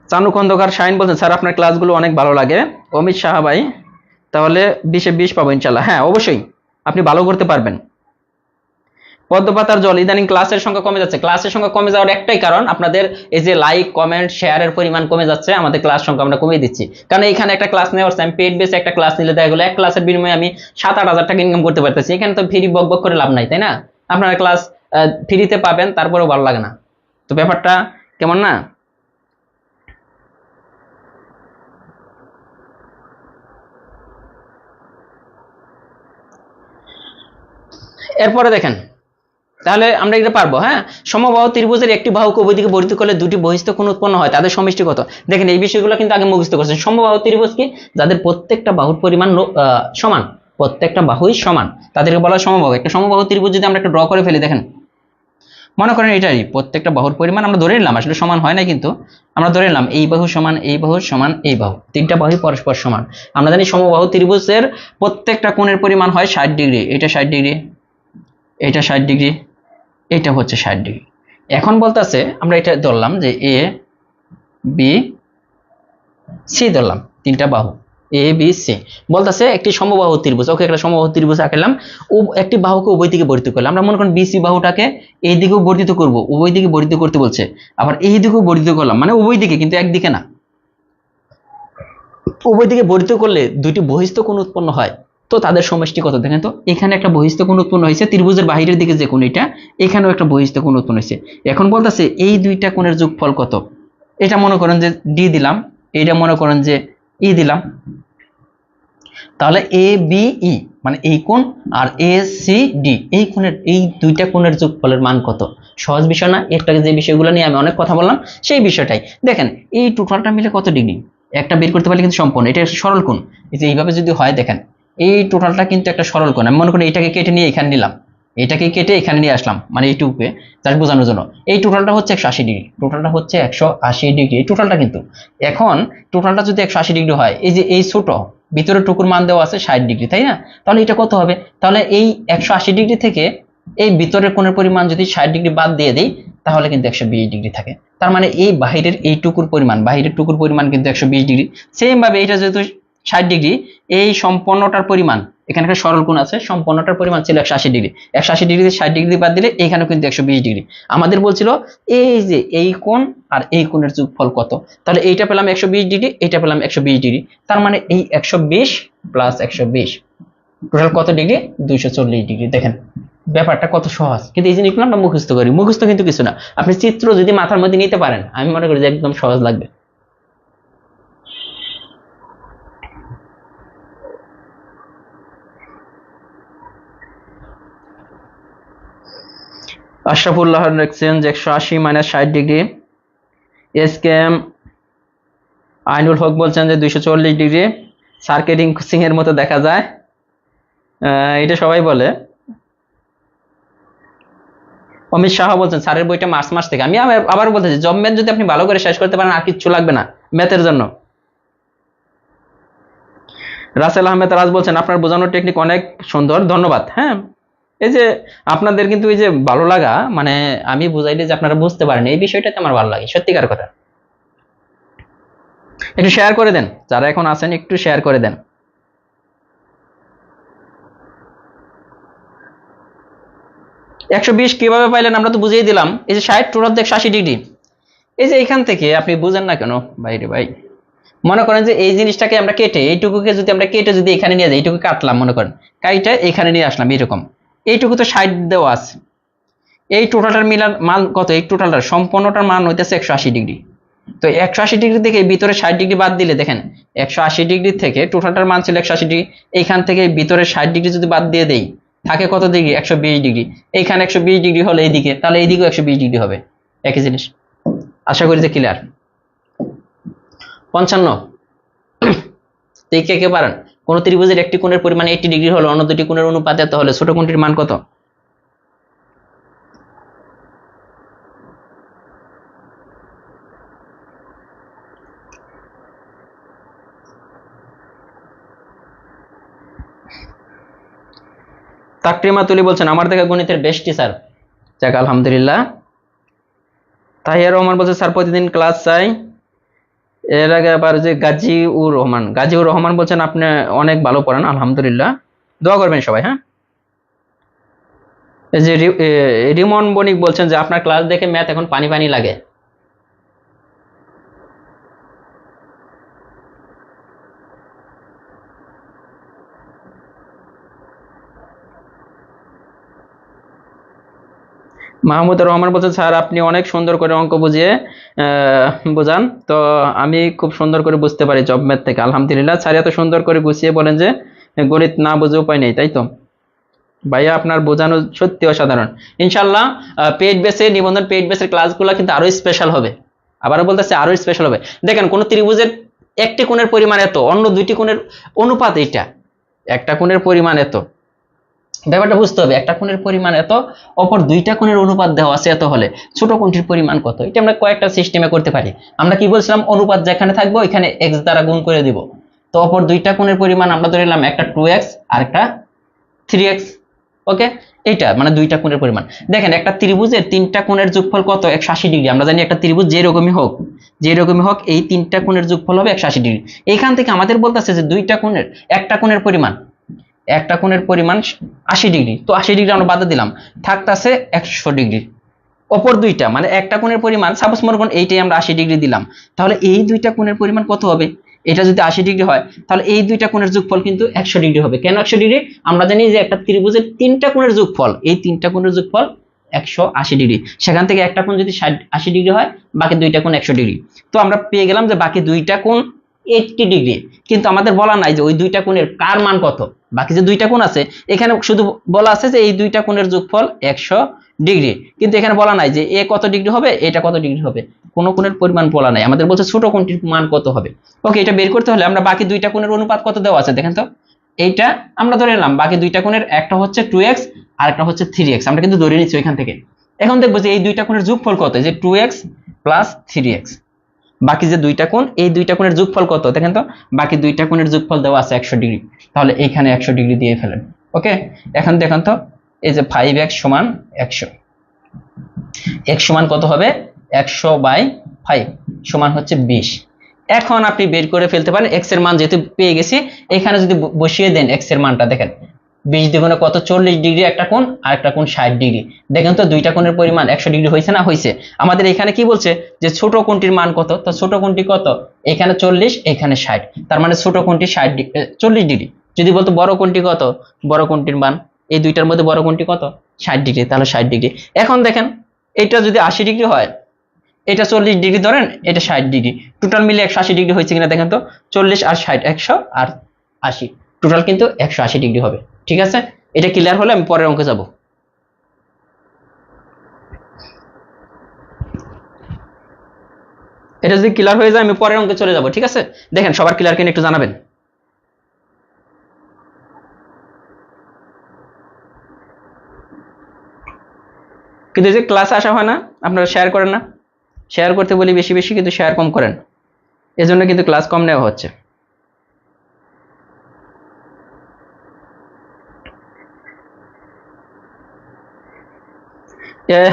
চানু খন্দকার শাহিন বলছেন স্যার আপনার ক্লাসগুলো অনেক ভালো লাগে। অমিত সাহা ভাই তাহলে 20-এ 20 পাবো ইনশাল্লাহ। হ্যাঁ অবশ্যই আপনি ভালো করতে পারবেন। পদ্মপাতার জল ইদানিং ক্লাসের সংখ্যা কমে যাচ্ছে। ক্লাসের সংখ্যা কমে যাওয়ার একটাই কারণ আপনাদের এই যে লাইক কমেন্ট শেয়ারের পরিমাণ কমে যাচ্ছে, আমাদের ক্লাস সংখ্যা আমরা কমিয়ে দিচ্ছি। কারণ এখানে একটা ক্লাস নেওয়ার আমি পেড বেসে একটা ক্লাস নিলে দেখা গেলো এক ক্লাসের বিনিময়ে আমি 7-8 হাজার টাকা ইনকাম করতে পারতেছি। এখানে তো ফ্রি বক বক করে লাভ নাই, তাই না? আপনারা ক্লাস ফ্রিতে পাবেন তারপরেও ভালো লাগে না, তো ব্যাপারটা কেমন না? এরপরে দেখেন তাহলে আমরা এটা পারবো। হ্যাঁ, সমবাহু ত্রিভুজের একটি বাহুকে উভয় দিকে বর্ধিত করলে দুটি বহিস্থ কোণ উৎপন্ন হয়, তাদের সমষ্টি কত? দেখেন এই বিষয়গুলো কিন্তু আগে মুখস্থ করছেন। সমবাহু ত্রিভুজ কি? যাদের প্রত্যেকটা বাহুর পরিমাণ সমান, প্রত্যেকটা বাহুই সমান, তাদেরকে বলা হয় সমবাহু। একটা সমবাহু ত্রিভুজ যদি আমরা একটা ড্র করে ফেলি, দেখেন মনে করেন এটাই প্রত্যেকটা বাহুর পরিমাণ আমরা ধরে নিলাম, আসলে সমান হয় না কিন্তু আমরা ধরে নিলাম এই বাহু সমান এই বাহু সমান এই বাহু, তিনটা বাহুই পরস্পর সমান। আমরা জানি সমবাহু ত্রিভুজের প্রত্যেকটা কোণের পরিমাণ হয় 60 ডিগ্রি, এটা 60 ডিগ্রি, এটা 60 ডিগ্রি, এটা হচ্ছে 60 ডিগ্রি। এখন বলতেছে আমরা এটা ধরলাম যে এ বি সি ধরলাম, তিনটা বাহু এ বি সি। বলতেছে একটি সমবাহু ত্রিভুজ, ওকে একটা সমবাহু ত্রিভুজ আঁকলাম, ও একটি বাহুকে উভয় দিকে বর্ধিত করলাম। আমরা মনে করেন বিসি বাহুটাকে এই দিকেও বর্ধিত করব, উভয় দিকে বর্ধিত করতে বলছে, আবার এই দিকেও বর্ধিত করলাম, মানে উভয় দিকে কিন্তু একদিকে না, উভয় দিকে বর্ধিত করলে দুইটি বহিস্থ কোণ উৎপন্ন হয়। তো তাদের সমষ্টি কত? দেখেন তো এখানে একটা বহিস্থ কোণ উৎপন্ন হয়েছে, ত্রিভুজের বাহিরের দিকে যে কোণ এটা, এখানেও একটা বহিস্থ কোণ উৎপন্ন হয়েছে। এখন বলতেছে এই দুইটা কোণের যোগফল কত? এটা মনে করেন যে ডি দিলাম, এটা মনে করেন যে ই দিলাম, তাহলে এ বি ই মানে এই কোণ আর এ সি ডি এই কোণের, এই দুইটা কোণের যোগফলের মান কত? সহজ বিষয় না? এর আগে যে বিষয়গুলো নিয়ে আমি অনেক কথা বললাম সেই বিষয়টাই। দেখেন এই টোটালটা মিলে কত ডিগ্রি একটা বের করতে পারলে কিন্তু সম্পূর্ণ, এটা একটা সরল কোণ। এই যে এইভাবে যদি হয়, দেখেন এই টোটালটা কিন্তু একটা সরল কোণ। আমি মনে করি এটাকে কেটে নিয়ে এখানে নিলাম, এটাকে কেটে এখানে নিয়ে আসলাম, মানে এইটুকুকে জাস্ট বোঝানোর জন্য। এই টোটালটা হচ্ছে 180 ডিগ্রি, টোটালটা হচ্ছে 180 ডিগ্রি এই টোটালটা কিন্তু। এখন টোটালটা যদি 180 ডিগ্রি হয়, এই যে এই ছোট ভিতরের টুকুর মান দেওয়া আছে 60 ডিগ্রি, তাই না? তাহলে এটা কত হবে? তাহলে এই 180 ডিগ্রি থেকে এই ভিতরের কোণের পরিমাণ যদি 60 ডিগ্রি বাদ দিয়ে দেই, তাহলে কিন্তু 120 ডিগ্রি থাকে। তার মানে এই বাহিরের এই টুকুর পরিমাণ, বাহিরের টুকুর পরিমাণ কিন্তু 120 ডিগ্রি। সেম ভাবে এটা যেহেতু 60 ডিগ্রি, এই সম্পূর্ণটার পরিমাণ, এখানে একটা সরল কোণ আছে, সম্পূর্ণটার পরিমাণ ছিল 180 ডিগ্রি। 180 ডিগ্রি 60 ডিগ্রি বাদ দিলে এখানেও কিন্তু 120 ডিগ্রি। আমাদের বলছিল এই যে এই কোণ আর এই কোণের যোগফল কত? তাহলে এইটা পেলাম 120 ডিগ্রি, এইটা পেলাম 120 ডিগ্রি। তার মানে এই 120 প্লাস 120 টোটাল কত ডিগ্রি? 240 ডিগ্রি। দেখেন ব্যাপারটা কত সহজ, কিন্তু এই জিনিসগুলো আমরা মুখস্থ করি, মুখস্থ কিন্তু কিছু না। আপনি চিত্র যদি মাথার মধ্যে নিতে পারেন, আমি মনে করি যে একদম সহজ লাগবে। আশরাফুল্লাহ লিখছেন যে 180 minus 60 degree. S K M Ainul Haque বলছেন যে 240 ডিগ্রি, সার্কেটিং সিং এর মতো দেখা যায়। এটা সবাই বলে। অমিত শাহ বলছেন স্যারের বইটা মার্চ মাস থেকে। আমি আবার বলতেছি জব ম্যাথ যদি আপনি ভালো করে শেষ করতে পারেন আর কিচ্ছু লাগবে না ম্যাথের জন্য। রাসেল আহমেদ রাজ বলছেন আপনার বোঝানোর টেকনিক অনেক সুন্দর, ধন্যবাদ। হ্যাঁ, এই যে আপনাদের কিন্তু এই যে ভালো লাগা, মানে আমি বুঝাইলে যে আপনারা বুঝতে পারেন, এই বিষয়টাতে আমার ভালো লাগে, সত্যিকার কথা। একটু শেয়ার করে দেন, যারা এখন আছেন একটু শেয়ার করে দেন। একশো 20 কিভাবে পাইলেন আমরা তো বুঝিয়ে দিলাম। এই যে 60 টোটাল 180 ডিগ্রি, এই যে এখান থেকে আপনি বুঝেন না কেন ভাই রে ভাই। মনে করেন যে এই জিনিসটাকে আমরা কেটে, এইটুকুকে যদি আমরা কেটে যদি এখানে নিয়ে যাই, এইটুকু কাটলাম মনে করেন, কাইটা এখানে নিয়ে আসলাম এরকম, এইটুকু তো 60 দেওয়া আছে। এই টোটালটার মিলার মান কত? এই টোটালটার সম্পূর্ণটার মান হইতেছে 180 ডিগ্রি। তো 180 ডিগ্রি থেকে ভিতরে 60 ডিগ্রি বাদ দিলে, দেখেন 180 ডিগ্রি থেকে টোটালটার মান ছিল 180 ডিগ্রি, এইখান থেকে ভিতরে 60 ডিগ্রি যদি বাদ দিয়ে দেই, থাকে কত ডিগ্রি? 120 ডিগ্রি। এইখানে 120 ডিগ্রি হলে এইদিকে, তাহলে এইদিকেও 120 ডিগ্রি হবে, একই জিনিস। আশা করি যে ক্লিয়ার। 55 কে কে পারেন? কোন ত্রিভুজের একটি কোণের পরিমাণ 80 ডিগ্রি হলো অন্য দুটি কোণের অনুপাতে এত হলে ছোট কোণটির মান কত? তাকরিমা তুলি বলছেন আমার দেখা গণিতের বেস্ট টিচার। যাক আলহামদুলিল্লাহ। তাহিয়া রহমান বলছে স্যার প্রতিদিন ক্লাস চাই, এর আগে আবার যে গাজীউর রহমান বলছেন আপনি অনেক ভালো পড়ান, আলহামদুলিল্লাহ, দোয়া করবেন সবাই। হ্যাঁ, এই যে রিমন বণিক বলছেন যে আপনার ক্লাস দেখে ম্যাথ এখন পানি পানি লাগে। মাহমুদুর রহমান বলছেন স্যার আপনি অনেক সুন্দর করে অঙ্ক বুঝিয়ে বোঝান, তো আমি খুব সুন্দর করে বুঝতে পারি জব ম্যাথ থেকে, আলহামদুলিল্লাহ। স্যার এত সুন্দর করে গুছিয়ে বলেন যে গণিত না বুঝে উপায় নেই, তাই তো ভাইয়া, আপনার বোঝানো সত্যি অসাধারণ। ইনশাল্লাহ পেইড বেসে, নিবন্ধন পেইড বেসের ক্লাসগুলো কিন্তু আরো স্পেশাল হবে, আবারও বলতেছে আরো স্পেশাল হবে। দেখেন কোন ত্রিভুজের একটি কোণের পরিমাণ এত, অন্য দুইটি কোণের অনুপাত এইটা, একটা কোণের পরিমাণ এত, ব্যাপারটা বুঝতে হবে, একটা কোণের পরিমাণ এত, অপর দুইটা কোণের অনুপাত দেওয়া আছে এত হলে ছোট কোণটির পরিমাণ কত, এটা আমরা কয়েকটা সিস্টেমে করতে পারি। আমরা কি বলছিলাম, অনুপাত যেখানে থাকবে ওইখানে x দ্বারা গুণ করে দিব, তো অপর দুইটা কোণের পরিমাণ আমরা ধরে নিলাম একটা 2x আর একটা 3x। ওকে, এইটা মানে দুইটা কোণের পরিমাণ। দেখেন একটা ত্রিভুজের তিনটা কোণের যোগফল কত, 180 ডিগ্রি। আমরা জানি একটা ত্রিভুজ যেরকমই হোক এই তিনটা কোণের যোগফল হবে 180 ডিগ্রি। এইখান থেকে আমাদের বলতেছে যে দুইটা কোণের একটা কোণের পরিমাণ 80 ডিগ্রি, তো 80 ডিগ্রি আমরা বাদ দিলাম, থাকতেছে 100 ডিগ্রি। অপর দুইটা মানে একটা কোণের পরিমাণ, সাপোজ মনে করুন এইটাই আমরা 80 ডিগ্রি দিলাম, তাহলে এই দুইটা কোণের পরিমাণ কত হবে, এটা যদি 80 ডিগ্রি হয় তাহলে এই দুইটা কোণের যোগফল কিন্তু 100 ডিগ্রি হবে। কেন 100 ডিগ্রি? আমরা জানি যে একটা ত্রিভুজের তিনটা কোণের যোগফল, এই তিনটা কোণের যোগফল 180 ডিগ্রি, সেখান থেকে একটা কোণ যদি 80 ডিগ্রি হয়, বাকি দুইটা কোণ 100 ডিগ্রি, তো আমরা পেয়ে গেলাম যে বাকি দুইটা কোণ 80 ডিগ্রি। কিন্তু আমাদের বলা নাই যে ওই দুইটা কোণের কার মান কত, বাকি যে দুইটা কোণ আছে এখানে শুধু বলা আছে যে এই দুইটা কোণের যোগফল 100 ডিগ্রি, কিন্তু এখানে বলা নাই যে এ কত ডিগ্রি হবে, এটা কত ডিগ্রি হবে, কোন কোণের পরিমাণ বলা নাই, আমাদের বলছে ছোট কোণটির মান কত হবে। ওকে, এটা বের করতে হলে আমরা বাকি দুইটা কোণের অনুপাত কত দেওয়া আছে দেখেন তো, এইটা আমরা ধরে নিলাম বাকি দুইটা কোণের, একটা হচ্ছে 2x আর একটা হচ্ছে 3x, আমরা কিন্তু ধরে নিচ্ছি ওইখান থেকে। এখন দেখবো যে এই দুইটা কোণের যোগফল কত, যে 2x প্লাস 3x, বাকি যে দুইটা কোণ, এই দুইটা কোণের যোগফল কত দেখেন তো, বাকি দুইটা কোণের যোগফল দেওয়া আছে 100 ডিগ্রি, তাহলে এইখানে 100 ডিগ্রি দিয়ে ফেলেন। ওকে, এখন দেখেন তো এই যে 5x সমান 100, x সমান কত হবে, 100/5 সমান হচ্ছে 20। এখন আপনি বের করে ফেলতে পারেন x এর মান, যেহেতু পেয়ে গেছি এখানে যদি বসিয়ে দেন x এর মানটা, দেখেন 20 দ্বিগুণে কত, 40 ডিগ্রি একটা কোণ আর একটা কোণ 60 ডিগ্রি। দেখেন তো দুইটা কোণের পরিমাণ 100 ডিগ্রি হয়েছে না হয়েছে। আমাদের এখানে কি বলছে যে ছোট কোণটির মান কত, তো ছোট কোণটি কত, এখানে 40 এখানে 60, তার মানে ছোট কোণটি 40 ডিগ্রি। যদি বলতো বড় কোণটি কত, বড় কোণটির মান এই দুইটার মধ্যে বড় কোণটি কত, 60 ডিগ্রি, তাহলে 60 ডিগ্রি। এখন দেখেন এটা যদি 80 ডিগ্রি হয়, এটা 40 ডিগ্রি ধরেন, এটা 60 ডিগ্রি, টোটাল মিলে 180 ডিগ্রি হয়েছে কিনা দেখেন তো, 40 আর 60 100 আর 80, টোটাল কিন্তু 180 ডিগ্রি হবে। ঠিক আছে, এটা ক্লিয়ার হলে আমি পরের অঙ্কে যাব। এটা যদি ক্লিয়ার হয়ে যায় আমি পরের অঙ্কে চলে যাব। ঠিক আছে, দেখেন সবার ক্লিয়ার কিনা একটু জানাবেন। কিন্তু যে ক্লাসে আসা হয় না, আপনারা শেয়ার করেন না, শেয়ার করতে বলি বেশি বেশি, কিন্তু শেয়ার কম করেন, এজন্য কিন্তু ক্লাস কম নেওয়া হচ্ছে।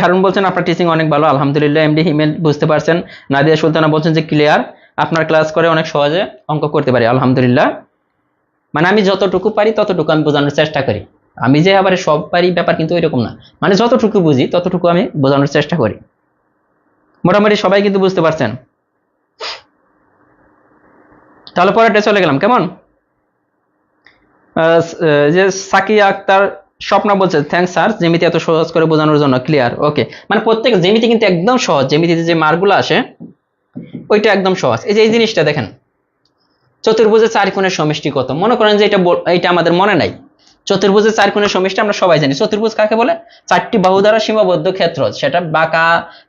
হারুন বলছেন আপনার টিচিং অনেক ভালো, আলহামদুলিল্লাহ। এমডি হিমেল বুঝতে পারছেন। নাদিয়া সুলতানা বলছেন যে ক্লিয়ার, আপনার ক্লাস করে অনেক সহজে অঙ্ক করতে পারি, আলহামদুলিল্লাহ। মানে আমি যতটুকু পারি ততটুকু আমি বোঝানোর চেষ্টা করি, আমি যে আবার সব পারি ব্যাপার কিন্তু ওইরকম না, মানে যতটুকু বুঝি ততটুকু আমি বোঝানোর চেষ্টা করি। মোটামুটি সবাই কিন্তু বুঝতে পারছেন। তাহলে পরেরটা চলে গেলাম, কেমন? যে সাকিয়া আক্তার স্বপ্না বলছে থ্যাংকস স্যার, জ্যামিতি এত সহজ করে বোঝানোর জন্য, ক্লিয়ার। ওকে, মানে প্রত্যেক জ্যামিতি কিন্তু একদম সহজ, জ্যামিতিতে যে মার্কগুলো আসে ওইটা একদম সহজ। এই যে এই জিনিসটা দেখেন, চতুর্ভুজের 4 কোণের সমষ্টি কত, মনে করেন যে এটা আমাদের মনে নাই, চতুর্ভুজের 4 কোণের সমষ্টি আমরা সবাই জানি। চতুর্ভুজ কাকে বলে, 4টি বাহু দ্বারা সীমাবদ্ধ ক্ষেত্র, সেটা বাঁকা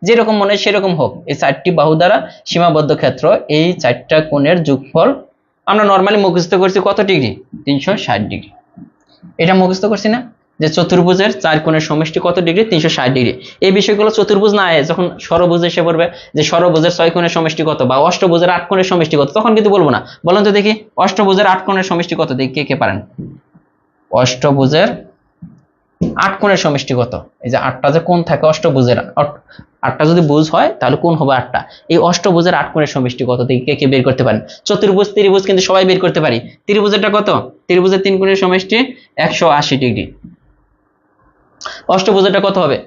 যেরকম মনে হয় সেরকম হোক, এই 4টি বাহু দ্বারা সীমাবদ্ধ ক্ষেত্র, এই 4টা কোণের যোগফল আমরা নরমালি মুখস্থ করছি কত ডিগ্রি, 360 ডিগ্রি। এটা মুখস্থ করছি না, যে চতুর্ভুজের 4 কোণের সমষ্টি কত ডিগ্রি, 360 ডিগ্রি। এই বিষয়গুলো চতুর্ভুজ না আয় যখন ষড়ভুজ এসে পড়বে, যে ষড়ভুজের 6 কোণের সমষ্টি কত, বা অষ্টভুজের 8 কোণের সমষ্টি কত, তখন কিন্তু বলবো না। বলেন তো দেখি অষ্টভুজের 8 কোণের সমষ্টি কত, দেখি কে কে পারেন। অষ্টভুজের 8 কোণের সমষ্টি কত? এই যে 8টা যে কোণ থাকে অষ্টভুজের, 8টা যদি ভুজ হয় তাহলে কোণ হবে 8টা। এই অষ্টভুজের 8 কোণের সমষ্টি কত থেকে কে কে বের করতে পারেন? চতুর্ভুজ ত্রিভুজ কিন্তু সবাই বের করতে পারি। ত্রিভুজেরটা কত? ত্রিভুজের 3 কোণের সমষ্টি 180 ডিগ্রি। অষ্টভুজেরটা কত হবে?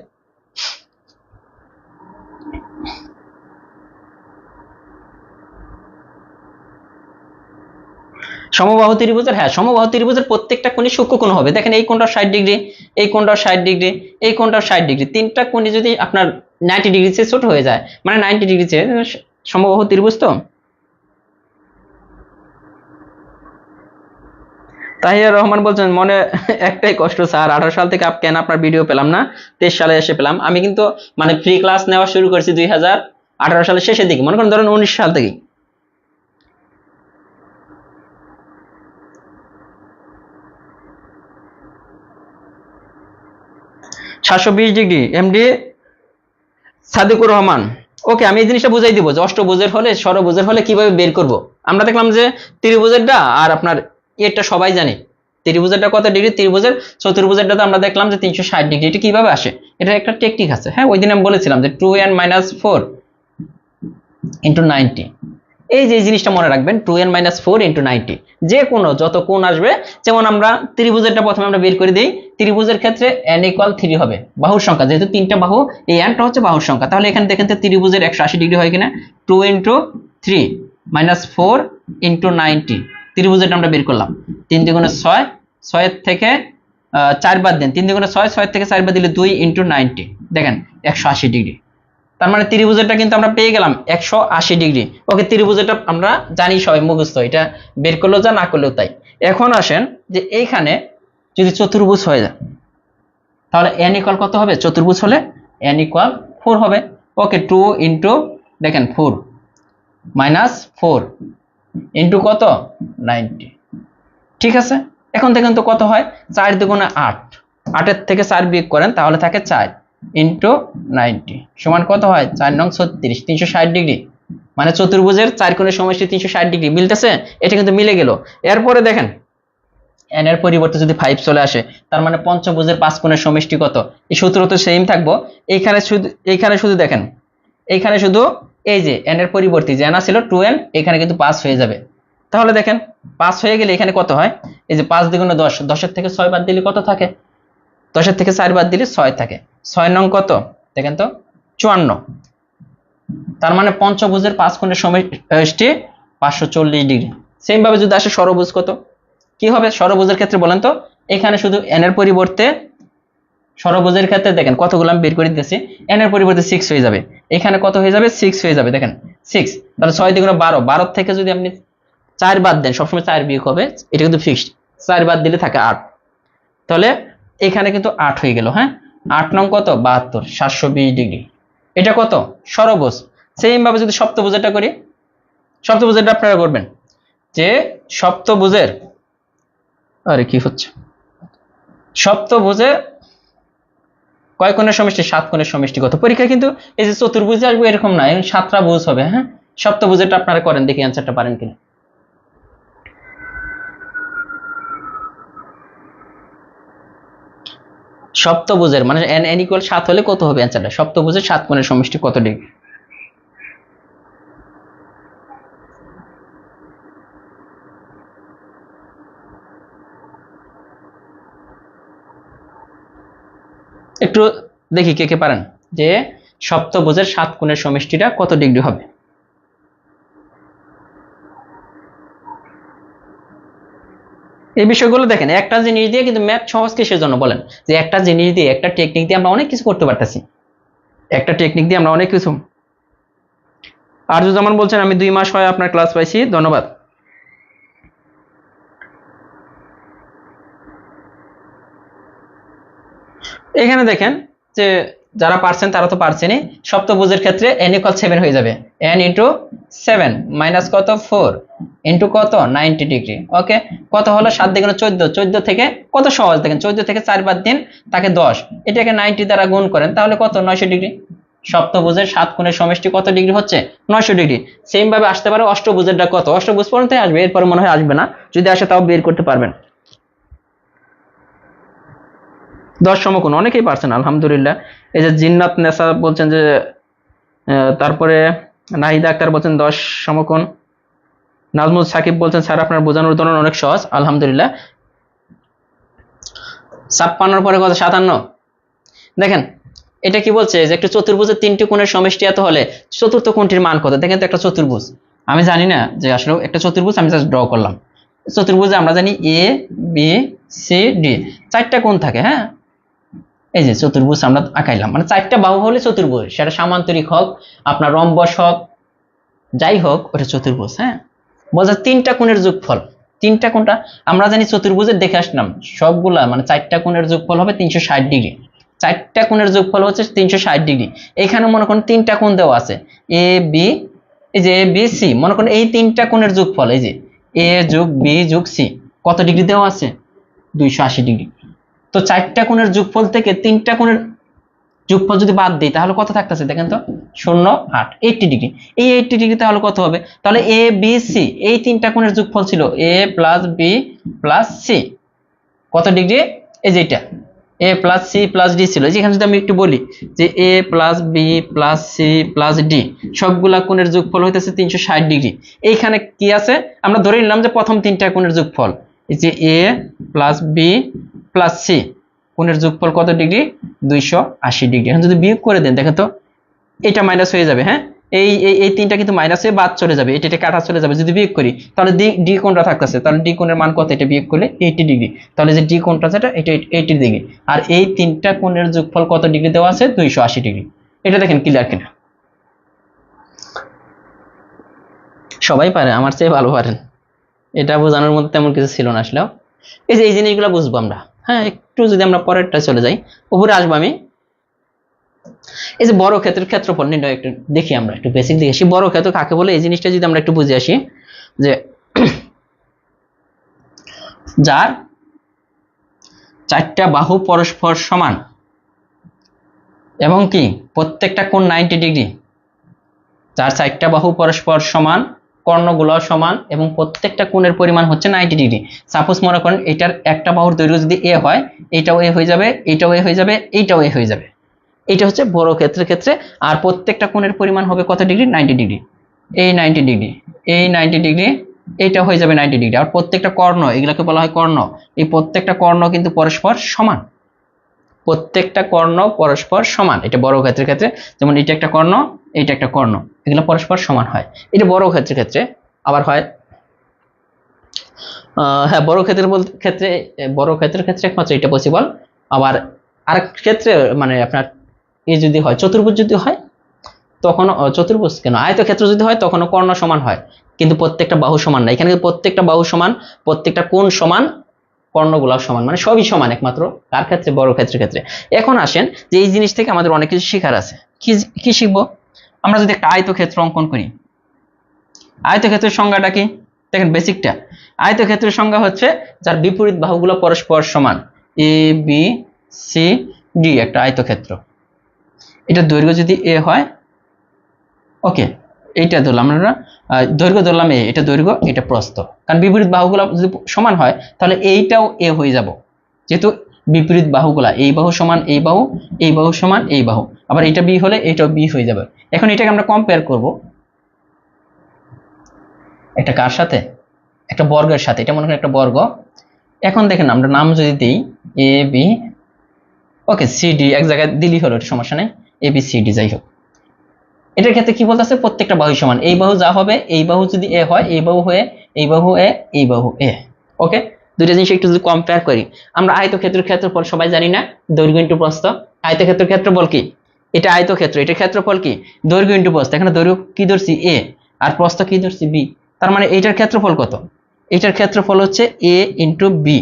সমবাহু ত্রিভুজের, হ্যাঁ সমবাহু ত্রিভুজের প্রত্যেকটা কোণই সূক্ষ্মকোণ হবে। দেখেন এই কোণটা 60 ডিগ্রি, এই কোণটা 60 ডিগ্রি, এই কোণটা 60 ডিগ্রি, তিনটা কোণই যদি আপনার 90 ডিগ্রি চেয়ে ছোট হয়ে যায়, মানে 90 ডিগ্রি চেয়ে সমবাহু ত্রিভুজ তো। তাহিয়া রহমান বলছেন মনে একটাই কষ্ট স্যার, 18 সাল থেকে কেন আপনার ভিডিও পেলাম না, 23 সালে এসে পেলাম। আমি কিন্তু মানে ফ্রি ক্লাস নেওয়া শুরু করেছি 2018 সালের শেষের দিকে, মনে করেন ধরেন 19 সাল থেকে। $720 ডিগ্রি এমডি সাদিকুর রহমান। ওকে, আমি এই জিনিসটা বুঝাই দিব যে অষ্টভুজের হলে ষড়ভুজের হলে কিভাবে বের করব। আমরা দেখলাম যে ত্রিভুজেরটা আর আপনার এটা সবাই জানে, ত্রিভুজেরটা কত ডিগ্রি, ত্রিভুজের চতুর্ভুজেরটা তো আমরা দেখলাম যে 360 ডিগ্রি। এটা কিভাবে আসে, এটা একটা টেকনিক আছে। হ্যাঁ, ওই দিন আমি বলেছিলাম যে 2n - 4 × 90। এই যে জিনিসটা মনে রাখবেন, 2n - 4 × 90। যে কোনো যত কোণ আসবে, যেমন আমরা ত্রিভুজেরটা প্রথমে আমরা বের করে দিই। ত্রিভুজের ক্ষেত্রে n = 3 হবে, বাহুর সংখ্যা, যেহেতু তিনটা বাহু, এই n টা হচ্ছে বাহুর সংখ্যা। তাহলে এখানে দেখেন তো ত্রিভুজের 180 ডিগ্রি হয় কিনা, 2 × 3 - 4 × 90। ত্রিভুজেরটা আমরা বের করলাম। 3 × 6, 6 থেকে 4 বাদ দেন, 3 × 6, 6 থেকে 4 বাদ দিলে 2 × 90, দেখেন 180 ডিগ্রি। তার মানে ত্রিভুজেরটা কিন্তু আমরা পেয়ে গেলাম 180 ডিগ্রি। ওকে, ত্রিভুজেরটা আমরা জানি সবাই মুখস্থ, এটা বের করলেও যা না করলেও তাই। এখন আসেন যে এইখানে যদি চতুর্ভুজ হয়ে যায় তাহলে n = কত হবে? চতুর্ভুজ হলে n = 4 হবে। ওকে, 2 × দেখেন 4 - 4 × কত? 90। ঠিক আছে, এখন দেখেন তো কত হয়, 4 × 8, 8 এর থেকে 4 বিয়োগ করেন তাহলে থাকে 4 × 90 সমান কত হয়? 4 নং 36, 360 ডিগ্রি। মানে চতুর্ভুজের 4 কোণের সমষ্টি 360 ডিগ্রি। মিলতেছে? এটা কিন্তু মিলে গেল। এরপরে দেখেন n এর পরিবর্তে যদি 5 চলে আসে, তার মানে পঞ্চভুজের 5 কোণের সমষ্টি কত? এই সূত্র তো সেম থাকবো। এইখানে শুধু দেখেন, এইখানে শুধু এই যে n এর পরিবর্তে যে n ছিল 2n, এখানে কিন্তু 5 হয়ে যাবে। তাহলে দেখেন 5 হয়ে গেলে এখানে কত হয়? এই যে 5 × 10, 10 এর থেকে 6 বাদ দিলে কত থাকে? 10 এর থেকে 4 বাদ দিলে 6 থাকে। 6 নং কত? দেখেন তো 54। তার মানে পঞ্চভুজের 5 কোণের সমষ্টি 540 ডিগ্রি। সেম ভাবে যদি আসে ষড়ভুজ, কত কি হবে ষড়ভুজের ক্ষেত্রে বলেন তো? এখানে শুধু n এর পরিবর্তে, ষড়ভুজের ক্ষেত্রে দেখেন কতগুলো আমি বের করে দিতেছি, n এর পরিবর্তে 6 হয়ে যাবে। এখানে কত হয়ে যাবে? 6 হয়ে যাবে। দেখেন 6, তাহলে 6 × 12, 12 থেকে যদি আপনি 4 বাদ দেন, সবসময় 4 বিয়োগ হবে, এটা কিন্তু ফিক্সড। 4 বাদ দিলে থাকে 8, তাহলে এখানে কিন্তু 8 হয়ে গেল। হ্যাঁ, 8 নং কত? 72, 720 ডিগ্রি। এটা কত? ষড়ভুজ। সেম ভাবে যদি সপ্তভুজেরটা করি, সপ্তভুজেরটা আপনারা করবেন যে সপ্তভুজের, আরে কি হচ্ছে, সপ্তভুজের কয় কোণের সমষ্টি? 7 কোণের সমষ্টি কত? পরীক্ষা কিন্তু এই যে চতুর্ভুজে আসবে এরকম না, 7টা ভুজ হবে। হ্যাঁ, সপ্তভুজেরটা আপনারা করেন, দেখি অ্যান্সারটা পারেন কিনা। সপ্তভুজের মানে n = 7 হলে কত হবে অ্যান্সারটা? সপ্তভুজের 7 কোণের সমষ্টি কত ডিগ্রি? একটু দেখি কে কে পারেন যে সপ্তভুজের 7 কোণের সমষ্টিটা কত ডিগ্রি হবে। এই বিষয়গুলো দেখেন, একটা জিনিস দিয়ে কিন্তু ম্যাথ সহজ কিসের জন্য বলেন? যে একটা জিনিস দিয়ে, একটা টেকনিক দিয়ে আমরা অনেক কিছু করতে পারতেছি। একটা টেকনিক দিয়ে আমরা অনেক কিছু। আরজুজ্জামান বলছেন আমি 2 মাস হয় আপনার ক্লাস পাইছি, ধন্যবাদ। এখানে দেখেন যে যারা পারছেন তারা তো পারছেনই। সপ্তভুজের ক্ষেত্রে n = 7 হয়ে যাবে। n × 7 মাইনাস কত? 4 ইন্টু কত? 90 ডিগ্রি। ওকে, কত হলো? 7 × 14, 14 থেকে কত সহজ দেখেন, 14 থেকে 4 বাদ দিন, তাকে 10, এটাকে 90 দ্বারা গুণ করেন, তাহলে কত? 900 ডিগ্রি। সপ্তভুজের 7 কোণের সমষ্টি কত ডিগ্রি হচ্ছে? 900 ডিগ্রি। সেম ভাবে আসতে পারে অষ্টভুজেরটা কত? অষ্টভুজ পর্যন্ত আসবে, এরপরে মনে হয় আসবে না, যদি আসে তাও বের করতে পারবেন। 10 সমকোণ অনেকেই পারছেন আলহামদুলিল্লাহ। এই যে জিন্নাত নেসা বলছেন যে তারপরে নাহিদা আক্তার বলছেন 10 সমকোণ। নাজমুল সাকিব বলছেন স্যার আপনার বোঝানোর ধরন অনেক সহজ, আলহামদুলিল্লাহ। 56 পরে কত? 57। দেখেন এটা কি বলছে যে একটা চতুর্ভুজের 3টি কোণের সমষ্টি এত হলে চতুর্থ কোণটির মান কত। দেখেন তো একটা চতুর্ভুজ, আমি জানি না যে আসলে একটা চতুর্ভুজ আমি জাস্ট ড্র করলাম। চতুর্ভুজে আমরা জানি এ বি সি ডি 4টা কোণ থাকে। হ্যাঁ, এই যে চতুর্ভুজ আমরা আঁকাইলাম, মানে 4টা বাহু হলে চতুর্ভুজ, সেটা সামান্তরিক হোক, আপনার রম্বস হোক, যাই হোক ওটা চতুর্ভুজ। হ্যাঁ, বলছে 3টা কোণের যোগফল। 3টা কোণটা আমরা জানি চতুর্ভুজের দেখে আসলাম সবগুলা, মানে 4টা কোণের যোগফল হবে 360 ডিগ্রি। 4টা কোণের যোগফল হচ্ছে 360 ডিগ্রি। এখানে মনে করেন 3টা কোণ দেওয়া আছে, এ বি, এই যে এ বি সি, মনে করেন এই 3টা কোণের যোগফল, এই যে এ যোগ বি যোগ সি কত ডিগ্রি দেওয়া আছে? 280 ডিগ্রি। তো 4টা কোণের যোগফল থেকে 3টা কোণের যোগফল যদি বাদ দিই তাহলে কত থাকতেছে দেখেন তো? 0 8 80 ডিগ্রি। এই 80 ডিগ্রি তাহলে কত হবে? তাহলে এ বি সি এই 3টা কোণের যোগফল ছিল A plus B plus C, কত ডিগ্রি? এই যে এটা A plus C plus D ছিল। যেখানে যদি আমি একটু বলি যে A plus B plus C plus D সবগুলা কোণের যোগফল হইতেছে 360 ডিগ্রি। এইখানে কি আছে? আমরা ধরে নিলাম যে প্রথম 3টা কোণের যোগফল, এই যে A plus B plus C কোণের যোগফল কত ডিগ্রি? 280 ডিগ্রি। এখন যদি বিয়োগ করে দেন দেখেন তো এটা মাইনাস হয়ে যাবে। হ্যাঁ, এই এই 3টা কিন্তু মাইনাস হয়ে বাদ চলে যাবে, এটা কাটা চলে যাবে। যদি বিয়োগ করি তাহলে ডি কোণটা থাকতেছে, তাহলে ডি কোণের মান কত? এটা বিয়োগ করলে 80 ডিগ্রি। তাহলে যে ডি কোণটা যেটা এটা 80 ডিগ্রি, আর এই 3টা কোণের যোগফল কত ডিগ্রি দেওয়া আছে? 280 ডিগ্রি। এটা দেখেন ক্লিয়ার কিনা? সবাই পারে, আমার চেয়ে ভালো পারেন। এটা বোঝানোর মধ্যে তেমন কিছু ছিল না আসলেও। এই যে এই জিনিসগুলো বুঝবো আমরা। হ্যাঁ, একটু যদি আমরা পরেরটা চলে যাই, উপরে আসবো আমি। এই যে বড় ক্ষেত্রের ক্ষেত্রফল নির্ণয় একটু দেখি, আমরা একটু বেসিক দেখে আসি। বড় ক্ষেত্র কাকে বলে এই জিনিসটা যদি আমরা একটু বুঝে আসি, যে যার 4টা বাহু পরস্পর সমান এবং কি প্রত্যেকটা কোণ 90 ডিগ্রি, যার 4টা বাহু পরস্পর সমান, কর্ণগুলো সমান এবং প্রত্যেকটা কোণের পরিমাণ হচ্ছে 90 ডিগ্রি। সাপোজ মনে করেন এটার একটা বাহুর দৈর্ঘ্য যদি এ হয়, এটাও এ হয়ে যাবে, এটাও এ হয়ে যাবে, এইটাও এ হয়ে যাবে। এটা হচ্ছে বড় ক্ষেত্রের ক্ষেত্রে। আর প্রত্যেকটা কোণের পরিমাণ হবে কত ডিগ্রি? 90 ডিগ্রি। এই 90 ডিগ্রি, এই 90 ডিগ্রি, এটা হয়ে যাবে 90 ডিগ্রি। আর প্রত্যেকটা কর্ণ, এগুলোকে বলা হয় কর্ণ, এই প্রত্যেকটা কর্ণ কিন্তু পরস্পর সমান। প্রত্যেকটা কর্ণ পরস্পর সমান, এটা বড় ক্ষেত্রের ক্ষেত্রে। যেমন এটা একটা কর্ণ, এটা একটা কর্ণ, এগুলো পরস্পর সমান হয়। এটা বড় ক্ষেত্রের ক্ষেত্রে। আবার হয় হ্যাঁ, বড় ক্ষেত্রের ক্ষেত্রে, বড় ক্ষেত্রের ক্ষেত্রে একমাত্র এটা পসিবল। আবার আরেক ক্ষেত্রে মানে আপনার এই যদি হয় চতুর্ভুজ যদি হয় তখন, চতুর্ভুজ কেন, আয়তক্ষেত্র যদি হয় তখনও কর্ণ সমান হয়, কিন্তু প্রত্যেকটা বাহু সমান না। এখানে প্রত্যেকটা বাহু সমান, প্রত্যেকটা কোণ সমান, কর্ণগুলা সমান, মানে সবই সমান একমাত্র কার ক্ষেত্রে? বড় ক্ষেত্রের ক্ষেত্রে। এখন আসেন যে এই জিনিস থেকে আমাদের অনেক কিছু শেখার আছে। কি কি শিখবো? আমরা যদি একটা আয়তক্ষেত্র অঙ্কন করি, আয়তক্ষেত্রের সংজ্ঞাটা কি দেখেন? বেসিকটা, আয়তক্ষেত্রের সংজ্ঞা হচ্ছে যার বিপরীত বাহুগুলো পরস্পর সমান। এ বি সি ডি একটা আয়তক্ষেত্র। এটা দৈর্ঘ্য যদি এ হয়, ওকে, এইটা ধরলাম আমরা দৈর্ঘ্য ধরলাম এ, এটা দৈর্ঘ্য, এটা প্রস্থ। কারণ বিপরীত বাহুগুলো যদি সমান হয় তাহলে এইটাও এ হয়ে যাব, যেহেতু বিপরীত বাহুগুলা, এই বাহু সমান এই বাহু, এই বাহু সমান এই বাহু। আবার এটা বি হলে এটাও বি হয়ে যাবে। এখন এটাকে আমরা কম্পেয়ার করব একটা কার সাথে? একটা বর্গের সাথে। এটা মনে করেন একটা বর্গ। এখন দেখেন আমরা নাম যদি দিই A B, okay, C D এক জায়গায় দিলেই হলো, এটা সমস্যা নেই, এ বি সি ডি যাই হোক। এটার ক্ষেত্রে কি বলতেছে? প্রত্যেকটা বাহু সমান। এই বাহু যা হবে, এই বাহু যদি এ হয়, এই বাহু হয়ে, এই বাহু এ, এই বাহু এ। ওকে, দুইটা জিনিস একটু যদি কম্পেয়ার করি, আমরা আয়তক্ষেত্রের ক্ষেত্রফল সবাই জানি না, দৈর্ঘ্য ইনটু প্রস্থ। আয়তক্ষেত্রের ক্ষেত্রফল কি? এটা আয়তক্ষেত্র, এটা ক্ষেত্রফল কি? দৈর্ঘ্য ইনটু প্রস্থ। এখানে দৈর্ঘ্য কি ধরছি? এ, আর প্রস্থ কি ধরছি? বি। তার মানে এইটার ক্ষেত্রফল কত? এটার ক্ষেত্রফল হচ্ছে এ ইনটু বি।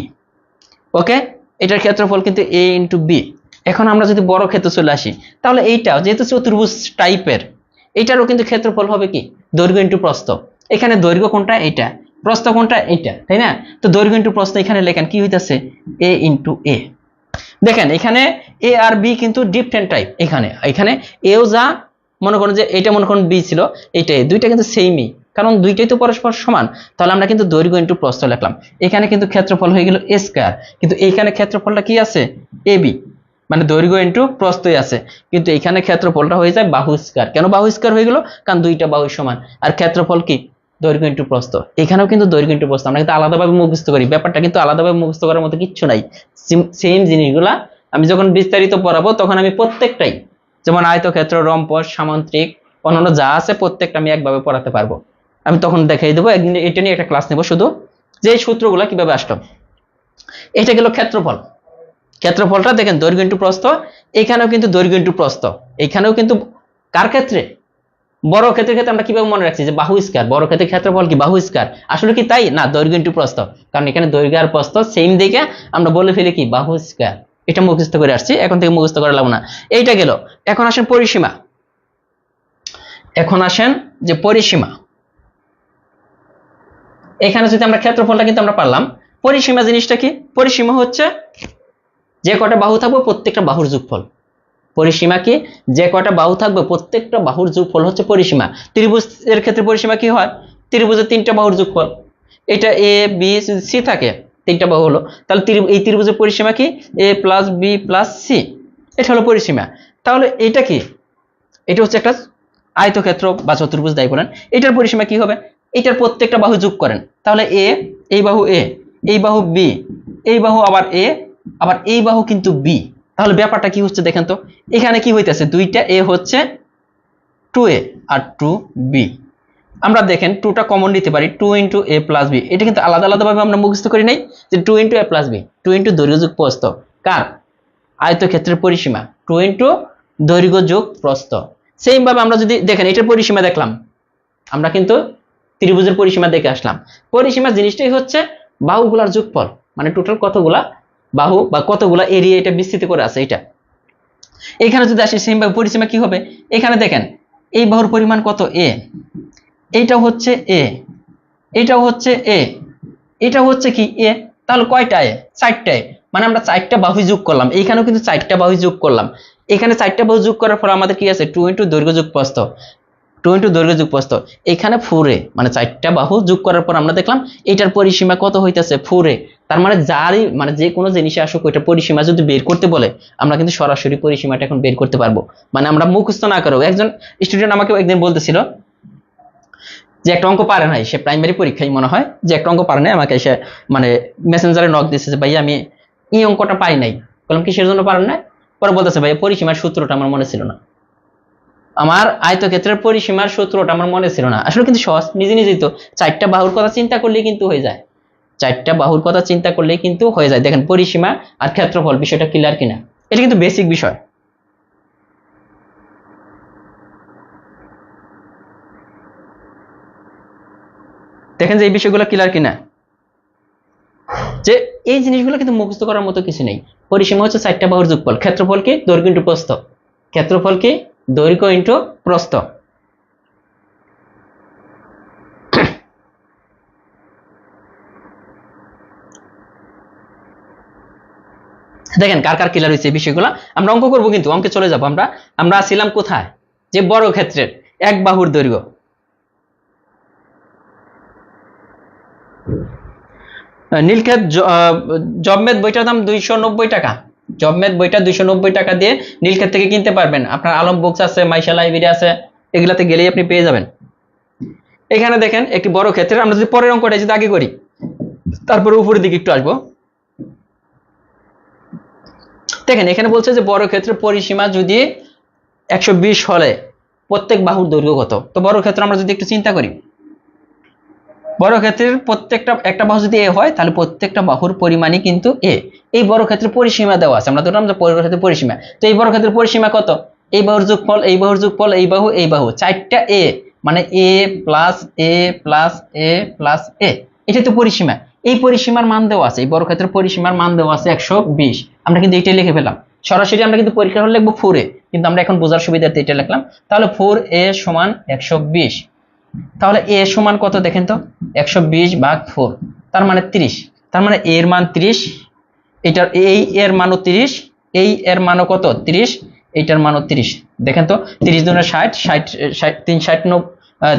ওকে, এটার ক্ষেত্রফল কিন্তু এ ইনটু বি। এখন আমরা যদি বড় ক্ষেত্র চলে আসি, তাহলে এইটাও যেহেতু চতুর্ভুজ টাইপের, এটারও কিন্তু ক্ষেত্রফল হবে কি? দৈর্ঘ্য ইনটু প্রস্থ। এখানে দৈর্ঘ্য কোনটা? এটা। প্রস্থ কোনটা? এটা, তাই না? তো দৈর্ঘ্য ইনটু প্রস্থ এখানে লেখেন কি হইতাছে? এ ইনটু এ। দেখেন এখানে এ আর বি কিন্তু ডিফারেন্ট টাইপ। এখানে এখানে এও যা মনে করেন যে এটা মনে করেন বি ছিল, এইটা দুইটা কিন্তু সেমই, কারণ দুইটাই তো পরস্পর সমান। তাহলে আমরা কিন্তু দৈর্ঘ্য ইনটু প্রস্থ লিখলাম। এখানে কিন্তু ক্ষেত্রফল হয়ে গেল a স্কয়ার, কিন্তু এইখানে ক্ষেত্রফলটা কি আছে ab, মানে দৈর্ঘ্য ইনটু প্রস্থই আছে, কিন্তু এখানে ক্ষেত্রফলটা হয়ে যায় বাহু স্কয়ার। কেন বাহু স্কয়ার হয়ে গেল? কারণ দুইটা বাহু সমান। আর ক্ষেত্রফল কি? দৈর্ঘ্য ইনটু প্রস্থ। এখানেও কিন্তু দৈর্ঘ্য ইনটু প্রস্থ। আমরা কিন্তু আলাদাভাবে মুখস্থ করি, ব্যাপারটা কিন্তু আলাদাভাবে মুখস্থ করার মতো কিচ্ছু নাই। সেম জিনিসগুলা আমি যখন বিস্তারিত পড়াবো তখন আমি প্রত্যেকটাই, যেমন আয়তক্ষেত্র, রম্বস, সামান্তরিক, অন্যান্য যা আছে প্রত্যেকটা আমি একভাবে পড়াতে পারবো। আমি তখন দেখাই দেবো, একদিন এটা নিয়ে একটা ক্লাস নেব শুধু, যে এই সূত্রগুলা কিভাবে আসলো। এটা গেল ক্ষেত্রফল। ক্ষেত্রফলটা দেখেন দৈর্ঘ্য ইনটু প্রস্থ, এখানেও কিন্তু দৈর্ঘ্য ইনটু প্রস্থ। এখানেও কিন্তু কার ক্ষেত্রে? বড় ক্ষেত্রের ক্ষেত্রে আমরা কিভাবে মনে রাখছি যে বাহু স্কয়ার, বড় ক্ষেত্রের ক্ষেত্রফল কি বাহু স্কয়ার। আসলে কি তাই না? দৈর্ঘ্য ইনটু প্রস্থ, কারণ এখানে দৈর্ঘ্য আর প্রস্থ সেম দিকে আমরা বলে ফেলি কি বাহু স্কয়ার। এটা মুখস্থ করে আসছি, এখন থেকে মুখস্থ করা লাগবে না। এইটা গেল। এখন আসেন পরিসীমা। এখন আসেন যে পরিসীমা, এখানে যদি আমরা ক্ষেত্রফলটা কিন্তু আমরা পারলাম, পরিসীমা জিনিসটা কি? পরিসীমা হচ্ছে যে কটা বাহু থাকবে প্রত্যেকটা বাহুর যোগফল। পরিসীমা কি? যে কটা বাহু থাকবে প্রত্যেকটা বাহুর যোগফল হচ্ছে পরিসীমা। ত্রিভুজের ক্ষেত্রে পরিসীমা কি হয়? ত্রিভুজের তিনটা বাহুর যোগফল। এটা এ বি সি থাকে, তিনটা বাহু হলো, তাহলে এই ত্রিভুজের পরিসীমা কি? এ প্লাস বি প্লাস সি, এটা হলো পরিসীমা। তাহলে এটা কি? এটা হচ্ছে একটা আয়তক্ষেত্র বা চতুর্ভুজ যাই বলেন, এটার পরিসীমা কি হবে? এটার প্রত্যেকটা বাহু যোগ করেন, তাহলে এ, এই বাহু এ, এই বাহু বি, এই বাহু আবার এ, আবার এই বাহু কিন্তু বি। তাহলে ব্যাপারটা কি হচ্ছে দেখেন তো, এখানে কি হইতেছে? দুইটা এ হচ্ছে 2a আর 2b। আমরা দেখেন 2টা কমন নিতে পারি, 2 ইন্টু এ প্লাস বি। এটা কিন্তু আলাদা আলাদাভাবে আমরা মুখস্থ করি নাই যে 2 ইন্টু এ প্লাস বি, 2 ইন্টু দৈর্ঘ্য যোগ প্রস্থ। কার? আয়তক্ষেত্রের পরিসীমা 2 ইন্টু দৈর্ঘ্য যোগ প্রস্থ। সেম ভাবে আমরা যদি দেখেন এটার পরিসীমা দেখলাম, আমরা কিন্তু ত্রিভুজের পরিসীমা দেখে আসলাম। পরিসীমা জিনিসটাই হচ্ছে বাহুগুলার যোগফল, মানে টোটাল কতগুলা বাহু বা কতগুলা এরিয়া এটা বিস্তৃত করে আছে এটা। এখানে যদি আসি সেম ভাবে পরিসীমা কি হবে? এখানে দেখেন এই বাহুর পরিমাণ কত? এ, এইটাও হচ্ছে এ, এটাও হচ্ছে এ, এটা হচ্ছে কি এ। তাহলে কয়টা এ? 4টা এ, মানে আমরা 4টা বাহু যোগ করলাম। এইখানেও কিন্তু 4টা বাহু যোগ করলাম। এখানে 4টা বাহু যোগ করার পর আমাদের কি আছে? 2 ইন্টু দৈর্ঘ্য যোগ প্রস্থ, 2 ইন্টু দৈর্ঘ্য যোগ প্রস্থ। এখানে 4a, মানে 4টা বাহু যোগ করার পর আমরা দেখলাম এটার পরিসীমা কত হইতেছে? 4a। তার মানে যারই, মানে যে কোনো জিনিসে আসুক ওইটা পরিসীমা যদি বের করতে বলে আমরা কিন্তু সরাসরি পরিসীমাটা এখন বের করতে পারবো, মানে আমরা মুখস্থ না করেও। একজন স্টুডেন্ট আমাকে একদিন বলতেছিল যে একটা অঙ্ক পারে নাই, সে প্রাইমারি পরীক্ষায় মনে হয়, যে একটা অঙ্ক পারে নাই, আমাকে এসে মানে মেসেঞ্জারে নক দিচ্ছে যে ভাই আমি এই অঙ্কটা পাই নাই। বললাম কিসের জন্য পারেন না? পরে বলতেছে ভাই পরিসীমার সূত্রটা আমার মনে ছিল না, আমার আয়তক্ষেত্রের পরিসীমার সূত্রটা আমার মনে ছিল না। আসলে কিন্তু সহজ, নিজে নিজেই তো 4টা বাহুর কথা চিন্তা করলেই কিন্তু হয়ে যায়, 4টা বাহুর কথা চিন্তা করলেই কিন্তু হয়ে যায়। দেখেন পরিসীমা আর ক্ষেত্রফল বিষয়টা ক্লিয়ার কিনা, এটা কিন্তু বেসিক বিষয়। দেখেন যে এই বিষয়গুলো ক্লিয়ার কিনা, যে এই জিনিসগুলো কিন্তু মুখস্থ করার মতো কিছু নেই। পরিসীমা হচ্ছে 4টা বাহুর যোগফল। ক্ষেত্রফল কি? দৈর্ঘ্য ইনটু প্রস্থ। ক্ষেত্রফল কি? দৈর্ঘ্য ইনটু প্রস্থ। দেখেন কার কার ক্লিয়ার হয়েছে এই বিষয়গুলো। আমরা অঙ্ক করবো, কিন্তু অঙ্কে চলে যাবো আমরা। আমরা ছিলাম কোথায়? যে বড় ক্ষেত্রের এক বাহুর দৈর্ঘ্য। নীলক্ষেত জবমেদ বইটার দাম 290 টাকা। জবমেদ বইটা 290 টাকা দিয়ে নীলক্ষেত থেকে কিনতে পারবেন। আপনার আলম বুকস আছে, মাইশা লাইব্রেরি আছে, এগুলাতে গেলেই আপনি পেয়ে যাবেন। এখানে দেখেন একটি বড় ক্ষেত্রের, আমরা যদি পরের অঙ্কটা যদি আগে করি তারপরে উপরের দিকে একটু আসবো। দেখেন এখানে বলছে যে বড় ক্ষেত্রের পরিসীমা যদি 120 হলে প্রত্যেক বাহুর দৈর্ঘ্য কত। তো বড় ক্ষেত্রে আমরা যদি একটু চিন্তা করি, বড় ক্ষেত্রের প্রত্যেকটা একটা বাহু যদি এ হয় তাহলে প্রত্যেকটা বাহুর পরিমাণই কিন্তু এ। এই বড় ক্ষেত্রের পরিসীমা দেওয়া আছে, আমরা ধরলাম যে বড় ক্ষেত্রের পরিসীমা। তো এই বড় ক্ষেত্রের পরিসীমা কত? এই বাহুর যোগফল, এই বাহুর যোগফল, এই বাহু, এই বাহু, 4টা এ, মানে এ প্লাস এ প্লাস এ প্লাস এ, এটা তো পরিসীমা। এই পরিসীমার মান দেওয়া আছে, এই বড় ক্ষেত্রের পরিসীমার মান দেওয়া আছে 120। আমরা কিন্তু এটাই লিখে ফেলাম। সরাসরি আমরা কিন্তু পরীক্ষা হলে লিখবো 4a, কিন্তু আমরা এখন বোঝার সুবিধার্থে এটা লিখলাম। তাহলে 4a সমান 120। তাহলে এ সমান কত দেখেন তো? 120 ভাগ 4, তার মানে 30। তার মানে এর মান 30, এটার এই এর মানও 30, এই এর মানও কত? 30, এইটার মানও 30। দেখেন তো 30 দুগুণে 60, 60 3 60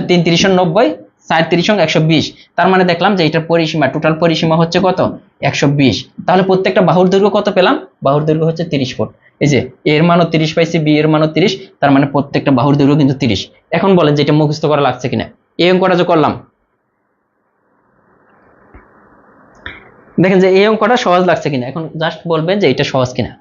3 30 90, 4 3 120, তার মানে দেখলাম যে এটার পরিসীমা, টোটাল পরিসীমা হচ্ছে কত 120। তাহলে প্রত্যেকটা বাহুর দৈর্ঘ্য কত পেলাম, বাহুর দৈর্ঘ্য হচ্ছে 30 ফুট। এই যে এর মানও 30 পাইছি, বি এর মানও 30, তার মানে প্রত্যেকটা বাহুর দৈর্ঘ্য কিন্তু 30। এখন বলেন যে এটা মুখস্থ করা লাগছে কিনা। এই অঙ্কটা যে করলাম, দেখেন যে এই অঙ্কটা সহজ লাগছে কিনা। এখন জাস্ট বলবেন যে এটা সহজ কিনা।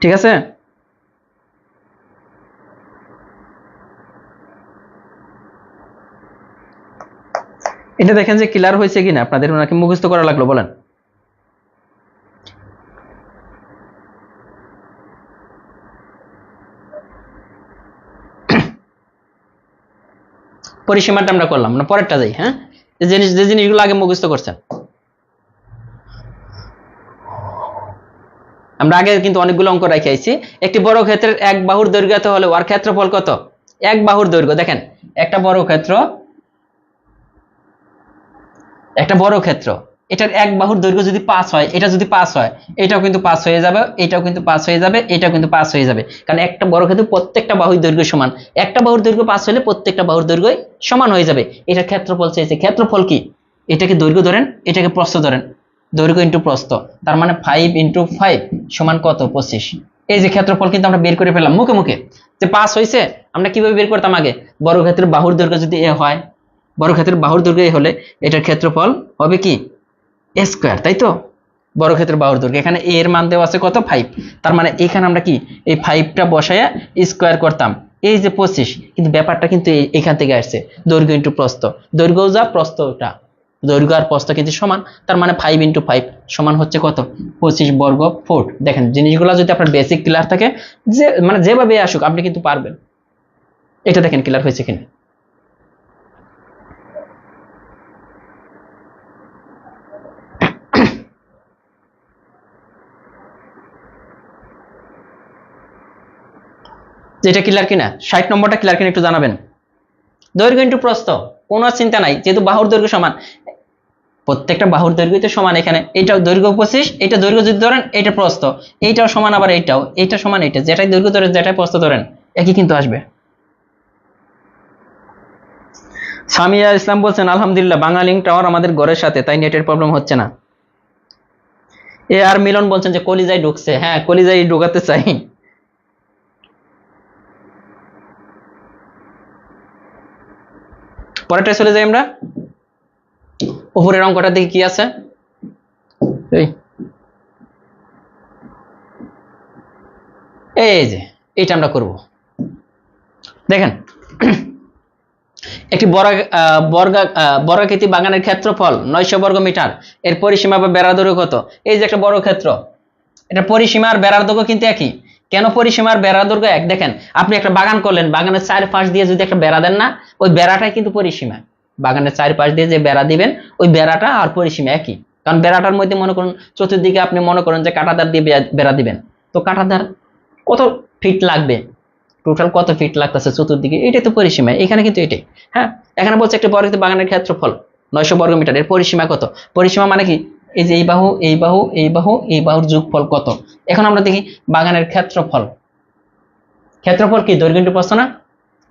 ঠিক আছে, এটা দেখেন যে ক্লিয়ার হয়েছে কিনা আপনাদের, নাকি মুখস্থ করা লাগলো বলেন। পরিসীমাটা আমরা করলাম না, পরেরটা যাই। হ্যাঁ, যে জিনিসগুলো আগে মুখস্থ করছেন, আমরা আগে কিন্তু অনেকগুলো অঙ্ক রেখে আইছি। একটি বড় ক্ষেত্রের এক বাহুর দৈর্ঘ্য হলে ওর ক্ষেত্রফল কত। এক বাহুর দৈর্ঘ্য, দেখেন একটা বড় ক্ষেত্র, একটা বড় ক্ষেত্র, এটার এক বাহুর দৈর্ঘ্য যদি 5 হয়, এটা যদি 5 হয়, এটাও কিন্তু 5 হয়ে যাবে, এটাও কিন্তু 5 হয়ে যাবে, এটাও কিন্তু 5 হয়ে যাবে। কারণ একটা বড় ক্ষেত্র প্রত্যেকটা বাহুর দৈর্ঘ্য সমান, একটা বাহুর দৈর্ঘ্য 5 হলে প্রত্যেকটা বাহুর দৈর্ঘ্য সমান হয়ে যাবে। এটার ক্ষেত্রফল চাইছে। ক্ষেত্রফল কি, এটাকে দৈর্ঘ্য ধরেন, এটাকে প্রস্থ ধরেন, দৈর্ঘ্য ইন্টু প্রস্থ, তার মানে 5 × 5 সমান কত 25। এই যে ক্ষেত্রফল কিন্তু আমরা বের করে ফেললাম মুখে মুখে, যে 5 হয়েছে। আমরা কিভাবে বের করতাম আগে, বড় ক্ষেত্রের বাহুর দৈর্ঘ্য যদি এ হয়, বড় ক্ষেত্রের বাহুর দৈর্ঘ্য এ হলে এটার ক্ষেত্রফল হবে কি এ স্কয়ার, তাই তো। বড় ক্ষেত্রের বাহুর দৈর্ঘ্য, এখানে এ এর মান দেওয়া আছে কত 5, তার মানে এখানে আমরা কি এই 5টা বসায়া স্কয়ার করতাম, এই যে 25। কিন্তু ব্যাপারটা কিন্তু এখান থেকে আসছে, দৈর্ঘ্য ইন্টু প্রস্থ, দৈর্ঘ্য যা প্রস্থটা, দৈর্ঘ্য আর প্রস্থ কিন্তু সমান, তার মানে 5 × 5 সমান হচ্ছে কত 25 বর্গ ফুট। দেখেন জিনিসগুলো যদি আপনার বেসিক ক্লিয়ার থাকে, যে মানে যেভাবে আসুক আপনি কিন্তু পারবেন। এটা দেখেন ক্লিয়ার হয়েছে কিনা। এটা ক্লিয়ার কিনা, 60 নম্বরটা ক্লিয়ার কিনা একটু জানাবেন। দৈর্ঘ্য ইন্টু প্রস্থ, কোনো চিন্তা নাই, যেহেতু বাহুর দৈর্ঘ্য সমান, প্রত্যেকটা বাহুর দৈর্ঘ্য তো সমান। এখানে এটাও দৈর্ঘ্য 25, এটা দৈর্ঘ্য যদি ধরেন, এটা প্রস্থ, এইটাও সমান, আবার এইটাও, এইটা সমান, এটা যেটাই দৈর্ঘ্য ধরেন যেটাই প্রস্থ ধরেন একই কিন্তু আসবে। সামিয়া ইসলাম বলছেন আলহামদুলিল্লাহ, বাঙালি টাওয়ার আমাদের ঘরের সাথে, তাই নেটের প্রবলেম হচ্ছে না। এ আর মিলন বলছেন যে কলিজায় ঢুকছে। হ্যাঁ, কলিজায় ঢুকাতে চাই। পরেরটা চলে যাই আমরা, উপরের অঙ্কটার দিকে কি আছে। এই যে এটা আমরা করব, দেখেন একটি বর্গাকৃতি বাগানের ক্ষেত্রফল 900 বর্গ মিটার, এর পরিসীমা বা বেড়ার দৈর্ঘ্য কত। এই যে একটা বড় ক্ষেত্র, এটা পরিসীমা আর বেড়ার দৈর্ঘ্য কিন্তু একই। কেন পরিসীমা আর বেড়ার দৈর্ঘ্য এক, দেখেন আপনি একটা বাগান করলেন, বাগানের চারপাশ দিয়ে যদি একটা বেড়া দেন না, ওই বেড়াটাই কিন্তু পরিসীমা। বাগানের চারপাশ দিয়ে যে বেড়া দিবেন, ওই বেড়াটা আর পরিসীমা একই। কারণ বেড়াটার মধ্যে মনে করুন চতুর্দিকে আপনি মনে করেন যে কাঁটাতার দিয়ে বেড়া দিবেন, তো কাঁটাতার কত ফিট লাগবে, টোটাল কত ফিট লাগতেছে চতুর্দিকে, এটাই তো পরিসীমা। এখানে কিন্তু এটাই। হ্যাঁ, এখানে বলছে একটা বর্গাকৃতি বাগানের ক্ষেত্রফল 900 বর্গ মিটার, এর পরিসীমা কত। পরিসীমা মানে কি, এই যে এই বাহু, এই বাহু, এই বাহু, এই বাহুর যোগফল কত। এখন আমরা দেখি বাগানের ক্ষেত্রফল, ক্ষেত্রফল কি দৈর্ঘ্য ইন্টু প্রস্থ না।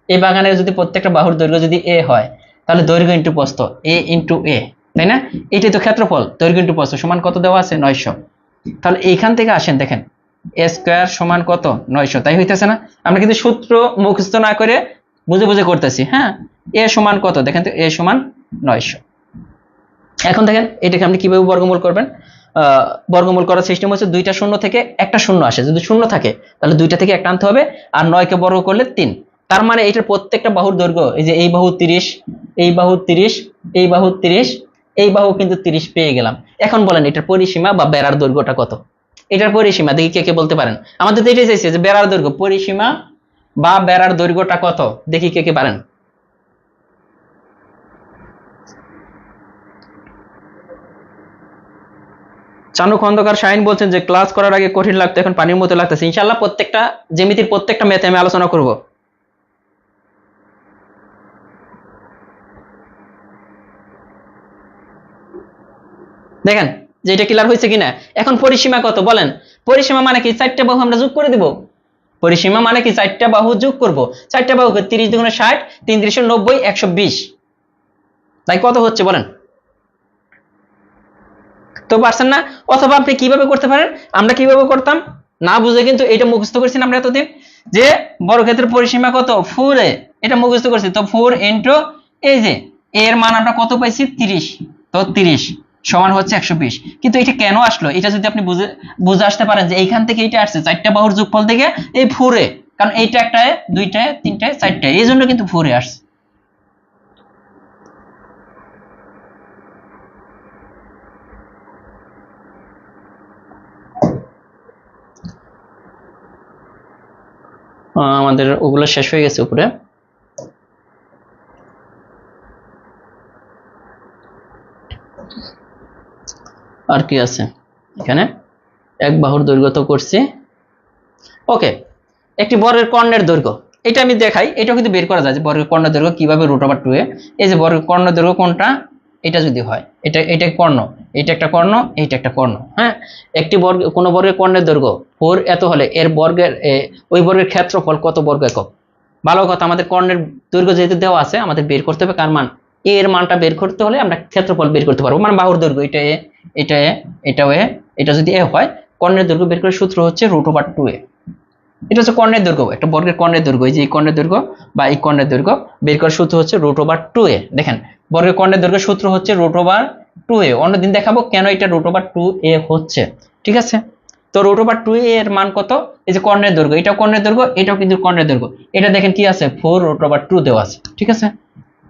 এই বাগানের যদি প্রত্যেকটা বাহুর দৈর্ঘ্য যদি এ হয়, তাহলে দৈর্ঘ্য ইন্টু প্রস্থ এ ইন্টু এ, তাই না। এটাই তো ক্ষেত্রফল, দৈর্ঘ্য ইন্টু প্রস্থ সমান কত দেওয়া আছে 900। তাহলে এইখান থেকে আসেন, দেখেন এ স্কয়ার সমান কত 900, তাই হইতেছে না। আমরা কিন্তু সূত্র মুখস্থ না করে বুঝে বুঝে করতেছি। হ্যাঁ, এ সমান কত, দেখেন তো এ সমান 900। এখন দেখেন এটাকে আপনি কিভাবে বর্গমূল করবেন। বর্গমূল করার সিস্টেম হচ্ছে দুইটা শূন্য থেকে একটা শূন্য আসে, যদি শূন্য থাকে তাহলে দুইটা থেকে একটা আনতে হবে, আর 9কে বর্গ করলে 3। তার মানে এটার প্রত্যেকটা বাহুর দৈর্ঘ্য, এই যে এই বাহু 30, এই বাহু 30, এই বাহু 30, এই বাহু কিন্তু 30 পেয়ে গেলাম। এখন বলেন এটার পরিসীমা বা বেড়ার দৈর্ঘ্যটা কত। এটার পরিসীমা দেখি কে কে বলতে পারেন। আমাদের তো এটাই চাইছে যে বেড়ার দৈর্ঘ্য, পরিসীমা বা বেড়ার দৈর্ঘ্যটা কত, দেখি কে কে পারেন। চানু খন্দকার শাহিন বলছেন যে ক্লাস করার আগে কঠিন লাগতো, এখন পানির মতো লাগতেছে। ইনশাআল্লাহ প্রত্যেকটা জ্যামিতির প্রত্যেকটা ম্যাথে আমি আলোচনা করব। দেখেন যে এটা ক্লিয়ার হয়েছে কিনা। এখন পরিসীমা কত বলেন? পরিসীমা মানে কি? 4টা বাহু আমরা যোগ করে দিব। পরিসীমা মানে কি? 4টা বাহু যোগ করব। 4টা বাহু 30 দুগুণে 60, 3 × 90, 120। তাই কত হচ্ছে বলেন? তো পারছেন না? অথবা আপনি কিভাবে করতে পারেন? আমরা কিভাবে করতাম না বুঝে কিন্তু এটা মুখস্থ করছি আমরা এতদিন, যে বর্গক্ষেত্রের পরিসীমা কত 4a, এটা মুখস্থ করছি। তো 4 ইনটু এই যে এর মান আমরা কত পাইছি 30, তো 30 সমান হচ্ছে 120। কিন্তু এটা কেন আসলো? এটা যদি আপনি বুঝে আসতে পারেন যে এইখান থেকে এটা আসছে 4টা বাহুর যোগফল থেকে এই 4a, কারণ এইটা একটায়, দুইটায়, তিনটায়, চারটায়, এই জন্য কিন্তু 4a আসছে। আমাদের ওগুলো শেষ হয়ে গেছে উপরে। আর কি আছে এখানে? এক বাহুর দৈর্ঘ্য তো করছি। ওকে, একটি বর্গের কর্ণের দৈর্ঘ্য, এটা আমি দেখাই। এটাও কিন্তু বের করা যায় যে বর্গের কর্ণের দৈর্ঘ্য কিভাবে √2a। এই যে বর্গের কর্ণের দৈর্ঘ্য কোনটা, এটা যদি হয়, এটা কর্ণ, এটা একটা কর্ণ, এইটা একটা কর্ণ। হ্যাঁ, একটি বর্গ, কোন বর্গের কর্ণের দৈর্ঘ্য 4 এত হলে এর বর্গের ওই বর্গের ক্ষেত্রফল কত বর্গ একক? ভালো কথা, আমাদের কর্ণের দৈর্ঘ্য যেহেতু দেওয়া আছে, আমাদের বের করতে হবে কার মান? এ এর মানটা বের করতে হলে আমরা ক্ষেত্রফল বের করতে পারবো, মানে বাহুর দৈর্ঘ্য। এটা এ, এটা এ, এটাও এ, এটা যদি এ হয়, কর্ণের দৈর্ঘ্য বের করার সূত্র হচ্ছে √2a। এটা হচ্ছে কর্ণের দৈর্ঘ্য, একটা বর্গের কর্ণের দৈর্ঘ্য। এই যে এই কর্ণের দৈর্ঘ্য বা এই কর্ণের দৈর্ঘ্য বের করার সূত্র হচ্ছে √2a। দেখেন বর্গের কর্ণের দৈর্ঘ্য সূত্র হচ্ছে √2a। অন্যদিন দেখাবো কেন এটা √2a হচ্ছে, ঠিক আছে? তো √2a এর মান কত? এই যে কর্ণের দৈর্ঘ্য, এটাও কর্ণের দৈর্ঘ্য, এটাও কিন্তু কর্ণের দৈর্ঘ্য। এটা দেখেন কি আছে, 4√2 দেওয়া আছে, ঠিক আছে?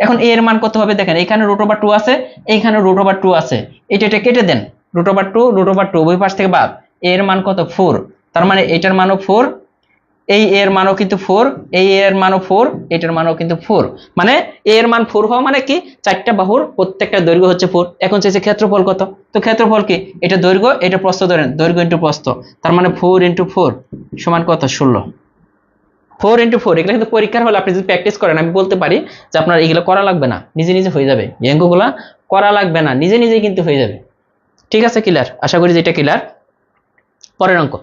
এখন এর মান কত হবে? দেখেন এখানে √2 আছে, এইখানে √2 আছে, এটা কেটে দেন, √2 উভয় পাশ থেকে বাদ। এর মান কত? 4। তার মানে এটার মানও 4, এই এর মানও কিন্তু 4, এই এর মানও 4, এটার মানও কিন্তু 4। মানে এর মান 4 হওয়া মানে কি? 4টা বাহুর প্রত্যেকটা দৈর্ঘ্য হচ্ছে 4। এখন চাইছে ক্ষেত্রফল কত? তো ক্ষেত্রফল কি? এটা দৈর্ঘ্য, এটা প্রস্থ, ধরেন দৈর্ঘ্য ইনটু প্রস্থ, তার মানে 4 × 4 সমান কত? 16। 4 × 4, এগুলো কিন্তু পরীক্ষার হলে আপনি যদি প্র্যাকটিস করেন, আমি বলতে পারি যে আপনার এগুলো করা লাগবে না, নিজে নিজে হয়ে যাবে। এই অঙ্কগুলা করা লাগবে না, নিজে নিজেই কিন্তু হয়ে যাবে। ঠিক আছে, ক্লিয়ার? আশা করি যে এটা ক্লিয়ার। পরের অঙ্ক,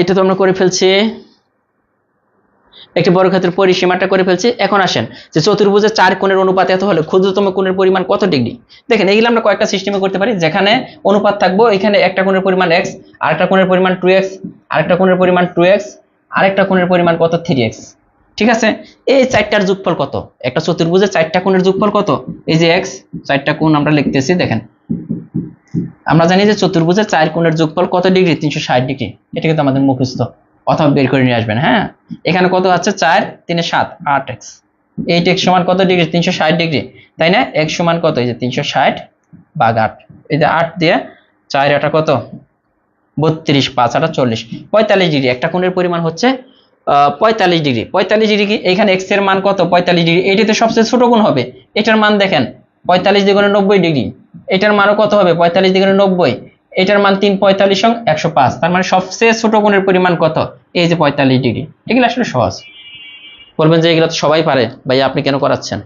এটা তো আমরা করে ফেলছি, একটি বর্গক্ষেত্রের পরিসীমাটা করে ফেলছি। এখন আসেন যে চতুর্ভুজের 4 কোণের অনুপাত এত হলে ক্ষুদ্রতম কোণের পরিমাণ কত ডিগ্রি? দেখেন এগুলো আমরা কয়েকটা সিস্টেমে করতে পারি, যেখানে অনুপাত থাকবো, এখানে একটা কোণের পরিমাণ x, আরেকটা কোণের পরিমাণ 2x, আরেকটা কোণের পরিমাণ 2x, আরেকটা কোণের পরিমাণ কত? 3x। ঠিক আছে, এই 4টার যোগফল কত? একটা চতুর্ভুজের 4টা কোণের যোগফল কত? এই যে x, 4টা কোণ আমরা লিখতেছি। দেখেন আমরা জানি যে চতুর্ভুজের 4 কোণের যোগফল কত ডিগ্রি? 360 ডিগ্রি। এটা কিন্তু আমাদের মুখস্থ, অথবা বের করে নিয়ে আসবেন। হ্যাঁ, এখানে কত আছে? 4 3 7, 8x। 8x সমান কত ডিগ্রি? 360 ডিগ্রি, তাই না? x সমান কত? এই যে 360 ভাগ 8, এই যে 8 দিয়ে 4 8 কত? 32, 5 8 40, 45 ডিগ্রি। একটা কোণের পরিমাণ হচ্ছে 45 ডিগ্রি। 45 ডিগ্রি কি? এখানে x এর মান কত? 45 ডিগ্রি। এটাতে সবচেয়ে ছোট কোণ হবে, এটার মান দেখেন 45 দ্বিগুণে 90 ডিগ্রি। এটার মানও কত হবে? 45 দ্বিগুণে 90। এটার মান 3 45 সং 105। তার মানে সবচেয়ে ছোট কোণের পরিমাণ কত? এই যে 45 ডিগ্রি। এগুলো আসলে সহজ। বলবেন যে এগুলো তো সবাই পারে, ভাই আপনি কেন করাচ্ছেন?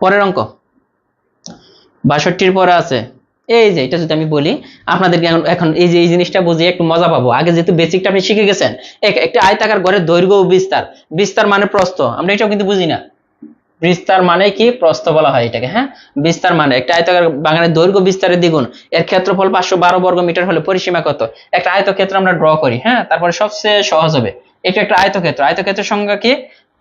পরের অঙ্ক 62 পরে আছে। এই যে এটা যদি আমি বলি আপনাদেরকে, এখন এই যে এই জিনিসটা বুঝিয়ে একটু মজা পাবো। আগে যেহেতু বেসিকটা আপনি শিখে গেছেন, একটা আয়তাকার ঘরের দৈর্ঘ্য ও বিস্তার, বিস্তার মানে প্রস্থ, আমরা এটাও কিন্তু বুঝি না। বিস্তার মানে কি? প্রস্থ বলা হয় এটাকে। হ্যাঁ, বিস্তার মানে একটা আয়তাকার বাগানের দৈর্ঘ্য বিস্তারের দ্বিগুণ, এর ক্ষেত্রফল 512 বর্গ মিটার হলে পরিসীমা কত? একটা আয়তক্ষেত্র আমরা ড্র করি। হ্যাঁ, তারপরে সবচেয়ে সহজ হবে, এটা একটা আয়তক্ষেত্র। আয়তক্ষেত্রের সংজ্ঞা কি?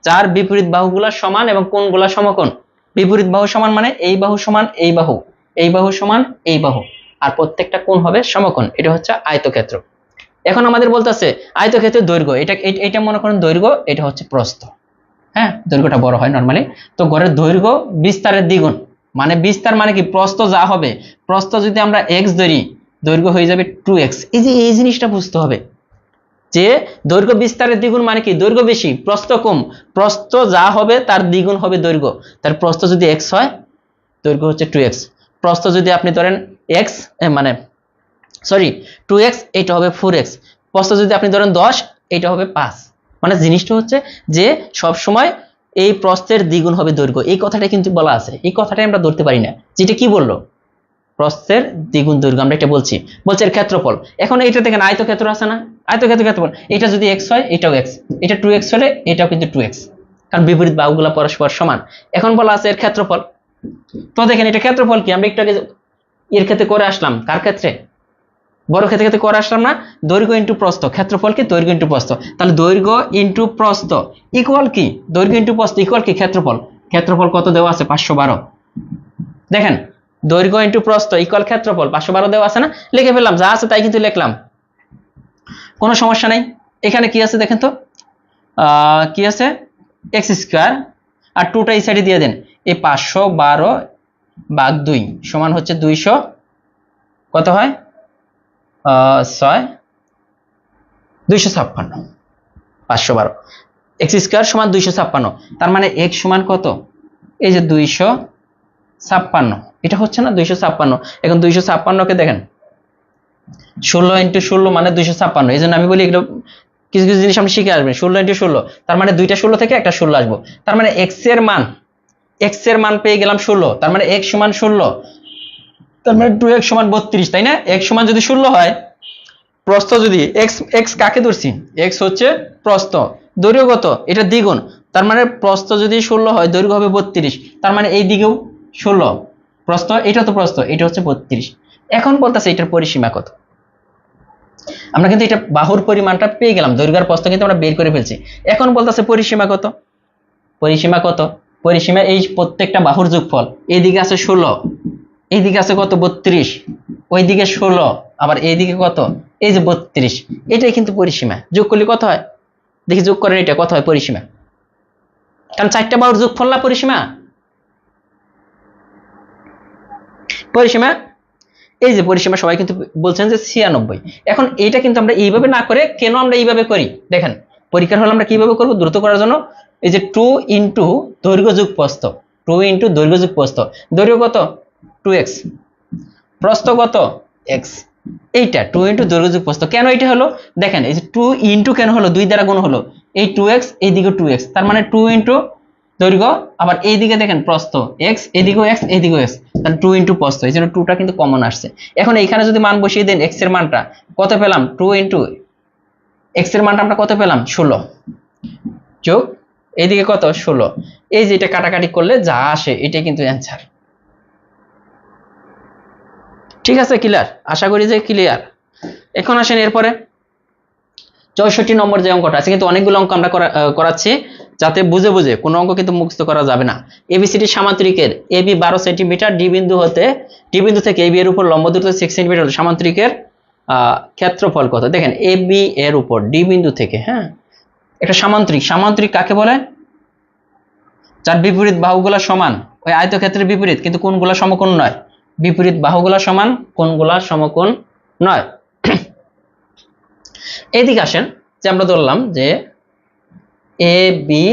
যার বিপরীত বাহুগুলা সমান এবং কোণগুলা সমকোণ। বিপরীত বাহু সমান মানে এই বাহু সমান এই বাহু, এই বাহু সমান এই বাহু, আর প্রত্যেকটা কোণ হবে সমকোণ। এটা হচ্ছে আয়তক্ষেত্র। এখন আমাদের বলতেছে আয়তক্ষেত্রের দৈর্ঘ্য, এটা মনে করেন দৈর্ঘ্য, এটা হচ্ছে প্রস্থ। হ্যাঁ, দৈর্ঘ্যটা বড় হয় নরমালি। তো গড়ের দৈর্ঘ্য বিস্তারের দ্বিগুণ, মানে বিস্তার মানে কি? প্রস্থ যা হবে, প্রস্থ যদি আমরা x ধরি, দৈর্ঘ্য হয়ে যাবে 2x। এই যে এই জিনিসটা বুঝতে হবে। যে দৈর্ঘ্য বিস্তারের দ্বিগুণ মানে কি, দৈর্ঘ্য বেশি প্রস্থ কম, প্রস্থ যা হবে তার দ্বিগুণ হবে দৈর্ঘ্য। তার প্রস্থ যদি x হয়, দৈর্ঘ্য হচ্ছে 2x। প্রস্থ যদি আপনি ধরেন x, মানে সরি 2x, এটা হবে 4x। প্রস্থ যদি আপনি ধরেন 10, এটা হবে 5। মানে জিনিসটা হচ্ছে যে সব সময় এই প্রস্থের দ্বিগুণ হবে দৈর্ঘ্য, এই কথাটা কিন্তু বলা আছে। এই কথাটাই আমরা ধরতে পারি না, যেটা কি বললো, প্রস্থের দ্বিগুণ দৈর্ঘ্য, আমরা এটা বলছি। বলছে এর ক্ষেত্রফল। এখন এটা দেখেন আয়তক্ষেত্র আছে না, ক্ষেত্রফল, এটা যদি x হয় এটাও x, এটা 2x হলে এটাও কিন্তু 2x, কারণ বিপরীত বাহুগুলো পরস্পর সমান। এখন বলা আছে এর ক্ষেত্রফল। তো দেখেন এটা ক্ষেত্রফল কি, আমরা একটু আগে এর ক্ষেত্রে করে আসলাম, কার ক্ষেত্রে, বড় ক্ষেত্রে করে আসলাম না, দৈর্ঘ্য ইন্টু প্রস্থ। ক্ষেত্রফল কি, দৈর্ঘ্য ইন্টু প্রস্থ। তাহলে দৈর্ঘ্য ইন্টু প্রস্থ ইকুয়াল কি, দৈর্ঘ্য ইন্টু প্রস্থ ইকুয়াল কি ক্ষেত্রফল। ক্ষেত্রফল কত দেওয়া আছে, 512। দেখেন দৈর্ঘ্য ইন্টু প্রস্থ ইকুয়াল ক্ষেত্রফল, 512 দেওয়া আছে না, লিখে ফেললাম, যা আছে তাই কিন্তু লিখলাম, কোনো সমস্যা নাই। এখানে কি আছে দেখেন তো, কি আছে, এক্স স্কোয়ার, আর 2টা এই সাইডে দিয়ে দেন। এই 512 ভাগ 2 সমান হচ্ছে 200, কত হয়, 6, 256। 512 এক্স স্কোয়ার সমান 256, তার মানে x সমান কত, এই যে 256, এটা হচ্ছে না 256। এখন 256 কে দেখেন 16 ইন্টু 16 মানে 256। এই জন্য আমি বলি এগুলো কিছু কিছু জিনিস আপনি শিখে আসবেন। 16 ইন্টু 16, তার মানে দুইটা 16 থেকে একটা 16 আসবো, তার মানে x এর মান পেয়ে গেলাম 16, তার মানে x সমান 16, তার মানে 2x সমান 32, তাই না। x সমান যদি 16 হয়, প্রস্থ যদি x কাকে ধরছি, x হচ্ছে প্রস্থ, দৈর্ঘ্য কত, এটা দ্বিগুণ, তার মানে প্রস্থ যদি 16 হয় দৈর্ঘ্য হবে 32, তার মানে এই দিকেও 16 প্রস্থ, এটা তো প্রস্থ, এটা হচ্ছে 32। এখন বলতেছে এটার পরিসীমা কত, আমরা কিন্তু এটা বাহুর পরিমাণটা পেয়ে গেলাম, দৈর্ঘ্য আর প্রস্থ কিন্তু আমরা বের করে ফেলছি। এখন বলতেছে পরিসীমা কত, পরিসীমা এই প্রত্যেকটা বাহুর যোগফল। এইদিকে আছে 16, এইদিকে আছে কত 32, ওইদিকে 16, আবার এইদিকে কত, এই যে 32, এটাই কিন্তু পরিসীমা। যোগ করলে কত হয়, দেখি যোগ করেন, এটা কত হয় পরিসীমা, কারণ 4টা বাহুর যোগফল না পরিসীমা। এই যে পরিসীমা সবাই কিন্তু বলছেন যে 96। এখন এইটা কিন্তু আমরা এইভাবে না করে কেন আমরা এইভাবে করি, দেখেন পরীক্ষার হলে আমরা কিভাবে করব, দ্রুত করার জন্য এই যে 2 ইন্টু দৈর্ঘ্য যোগ প্রস্থ, 2 ইন্টু দৈর্ঘ্য যোগ প্রস্থ, দৈর্ঘ্য কত 2x, প্রস্থ কত x, এইটা 2 ইন্টু দৈর্ঘ্য যোগ প্রস্থ। কেন এটা হলো, দেখেন এই যে 2 ইন্টু কেন হলো, 2 দ্বারা গুণ হলো, এই 2x এইদিকে 2x, তার মানে 2 ইন্টু দৈর্ঘ্য, আবার এইদিকে দেখেন প্রস্থ x, এইদিকেও x, এইদিকেও x, তাহলে 2 ইন্টু প্রস্থ, এই জন্য 2টা কিন্তু কমন আসছে। এখন এইখানে যদি মান বসিয়ে দেন, x এর মানটা কত পেলাম, 2 ইন্টু x এর মানটা আমরা কত পেলাম 16, যোগ এইদিকে কত 16, এই যে এটা কাটাকাটি করলে যা আসে এটাই কিন্তু অ্যান্সার। ঠিক আছে, ক্লিয়ার, আশা করি যে ক্লিয়ার। এখন আসেন এরপরে 64 নম্বর যে অঙ্কটা আছে, কিন্তু অনেকগুলো অঙ্ক আমরা করাচ্ছি যাতে বুঝে বুঝে, কোনো অঙ্ক কিন্তু মুখস্থ করা যাবে না। এবিসিডি সামান্তরিকের এবি 12 সেন্টিমিটার, ডি বিন্দু থেকে এবি এর উপর লম্ব দূরত্ব 6 সেন্টিমিটার, সামান্তরিকের ক্ষেত্রফল কত। দেখেন এবি এর উপর ডি বিন্দু থেকে, হ্যাঁ, একটা সামান্তরিক কাকে বলে, যার বিপরীত বাহুগুলা সমান, ওই আয়তক্ষেত্রের বিপরীত, কিন্তু কোনগুলা সমকোণ নয়, বিপরীত বাহুগুলা সমান, কোনগুলা সমকোণ নয়। এইদিকে আসেন, যে আমরা ধরলাম যে A B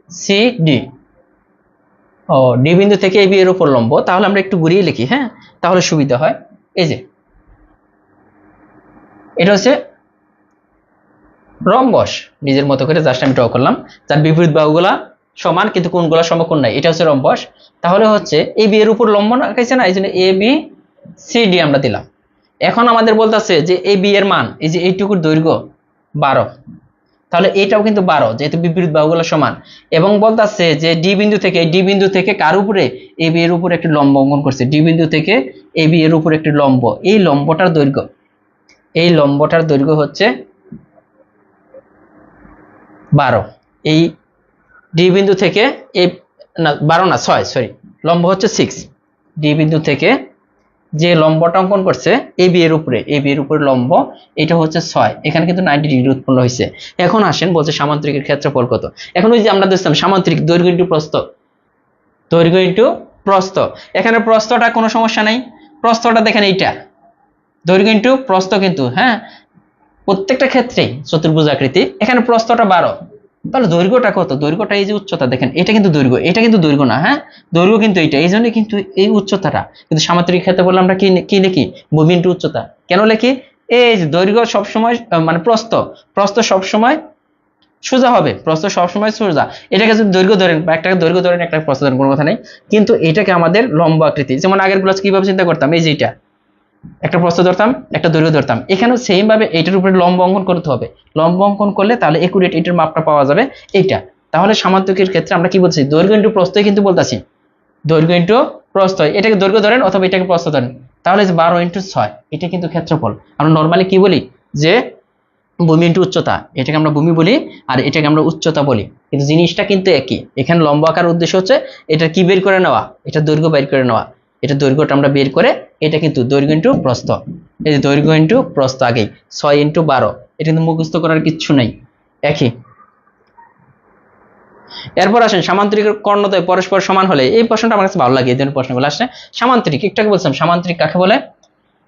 C D, O D বিন্দু থেকে এবি এর উপর লম্ব, তাহলে আমরা একটু ঘুরিয়ে লিখি, হ্যাঁ, তাহলে সুবিধা হয়। এই যে এটা হচ্ছে রম্বস, নিজের মতো করে জাস্ট আমি ড্র করলাম, যার বিপরীত বাহুগুলা সমান কিন্তু কোনগুলা সমকোণ নাই, এটা হচ্ছে রম্বস। তাহলে হচ্ছে এবি এর উপর লম্ব রাখাইছে না, এই জন্য এ বি সি ডি আমরা দিলাম। এখন আমাদের বলতেছে যে এ বি এর মান, এই যে এইটুকুর দৈর্ঘ্য 12, তাহলে এটাও কিন্তু 12, যেহেতু বিপরীত বাহুগুলো সমান। এবং বলতেছে যে ডি বিন্দু থেকে কার উপরে, এ বি এর উপর একটি লম্ব অঙ্কন করছে, ডি বিন্দু থেকে এ বি এর উপর একটি লম্ব, এই লম্বটার দৈর্ঘ্য হচ্ছে 12। এই ডি বিন্দু থেকে না 12 না 6, সরি, লম্ব হচ্ছে 6। ডি বিন্দু থেকে যে লম্বটা অঙ্কন করছে এ বি এর উপরে লম্ব, এটা হচ্ছে 6, এখানে কিন্তু 90 ডিগ্রি উৎপন্ন হয়েছে। এখন আসেন বলছে সামান্তরিকের ক্ষেত্রফল কত। এখন ওই যে আমরা দেখলাম সামান্তরিক দৈর্ঘ্য ইন্টু প্রস্থ, এখানে প্রস্থটা কোনো সমস্যা নাই, প্রস্থটা দেখেন এইটা, দৈর্ঘ্য ইন্টু প্রস্থ কিন্তু, হ্যাঁ, প্রত্যেকটা ক্ষেত্রে চতুর্ভুজ আকৃতি, এখানে প্রস্থটা 12, তাহলে দৈর্ঘ্যটা কত? দৈর্ঘ্যটা এই যে উচ্চতা দেখেন, এটা কিন্তু দৈর্ঘ্য, এটা কিন্তু দৈর্ঘ্য না, হ্যাঁ দৈর্ঘ্য কিন্তু এইটা, এই জন্য কিন্তু এই উচ্চতাটা কিন্তু সামান্তরিক ক্ষেত্রে বললে আমরা কি লিখি? ভূমি ইন্টু উচ্চতা। কেন লিখি? এই যে দৈর্ঘ্য সবসময় মানে প্রস্থ সবসময় সোজা হবে, প্রস্থ সবসময় সোজা। এটাকে যদি দৈর্ঘ্য ধরেন বা একটাকে দৈর্ঘ্য ধরেন, একটা প্রস্থ ধরেন, কোনো কথা নেই, কিন্তু এটাকে আমাদের লম্ব আকৃতি, যেমন আগের গুলো কিভাবে চিন্তা করতাম, এই যে এটা একটা প্রস্থ ধরতাম, একটা দৈর্ঘ্য ধরতাম, এখানেও সেম ভাবে এইটার উপরে লম্ব অঙ্কন করতে হবে। লম্ব অঙ্কন করলে তাহলে একুরেট এটার মাপটা পাওয়া যাবে এইটা। তাহলে সামান্তরিকের ক্ষেত্রে আমরা কি বলছি? দৈর্ঘ্য ইন্টু প্রস্থই কিন্তু বলতাছি, দৈর্ঘ্য ইন্টু প্রস্থ। এটাকে দৈর্ঘ্য ধরেন অথবা এটাকে প্রস্থ ধরেন, তাহলে 12 ইন্টু 6 এটা কিন্তু ক্ষেত্রফল। আমরা নর্মালি কি বলি যে ভূমি ইন্টু উচ্চতা, এটাকে আমরা ভূমি বলি আর এটাকে আমরা উচ্চতা বলি, কিন্তু জিনিসটা কিন্তু একই। এখানে লম্ব আকার উদ্দেশ্য হচ্ছে এটা কি বের করে নেওয়া, এটা দৈর্ঘ্য বের করে নেওয়া, এটা দৈর্ঘ্যটা আমরা বের করে, এটা কিন্তু দৈর্ঘ্য ইন্টু প্রস্থ, এই যে দৈর্ঘ্য ইন্টু প্রস্থ আগেই 6 ইন্টু 12, এটা কিন্তু মুখস্থ করার কিচ্ছু নাই, একই। এরপর আসেন সামান্তরিকের কর্ণদ্বয় পরস্পর সমান হলে, এই প্রশ্নটা আমার কাছে ভালো লাগে, এই ধরনের প্রশ্নগুলো আসে। সামান্তরিক একটাকে বলছিলাম, সামান্তরিক কাকে বলে?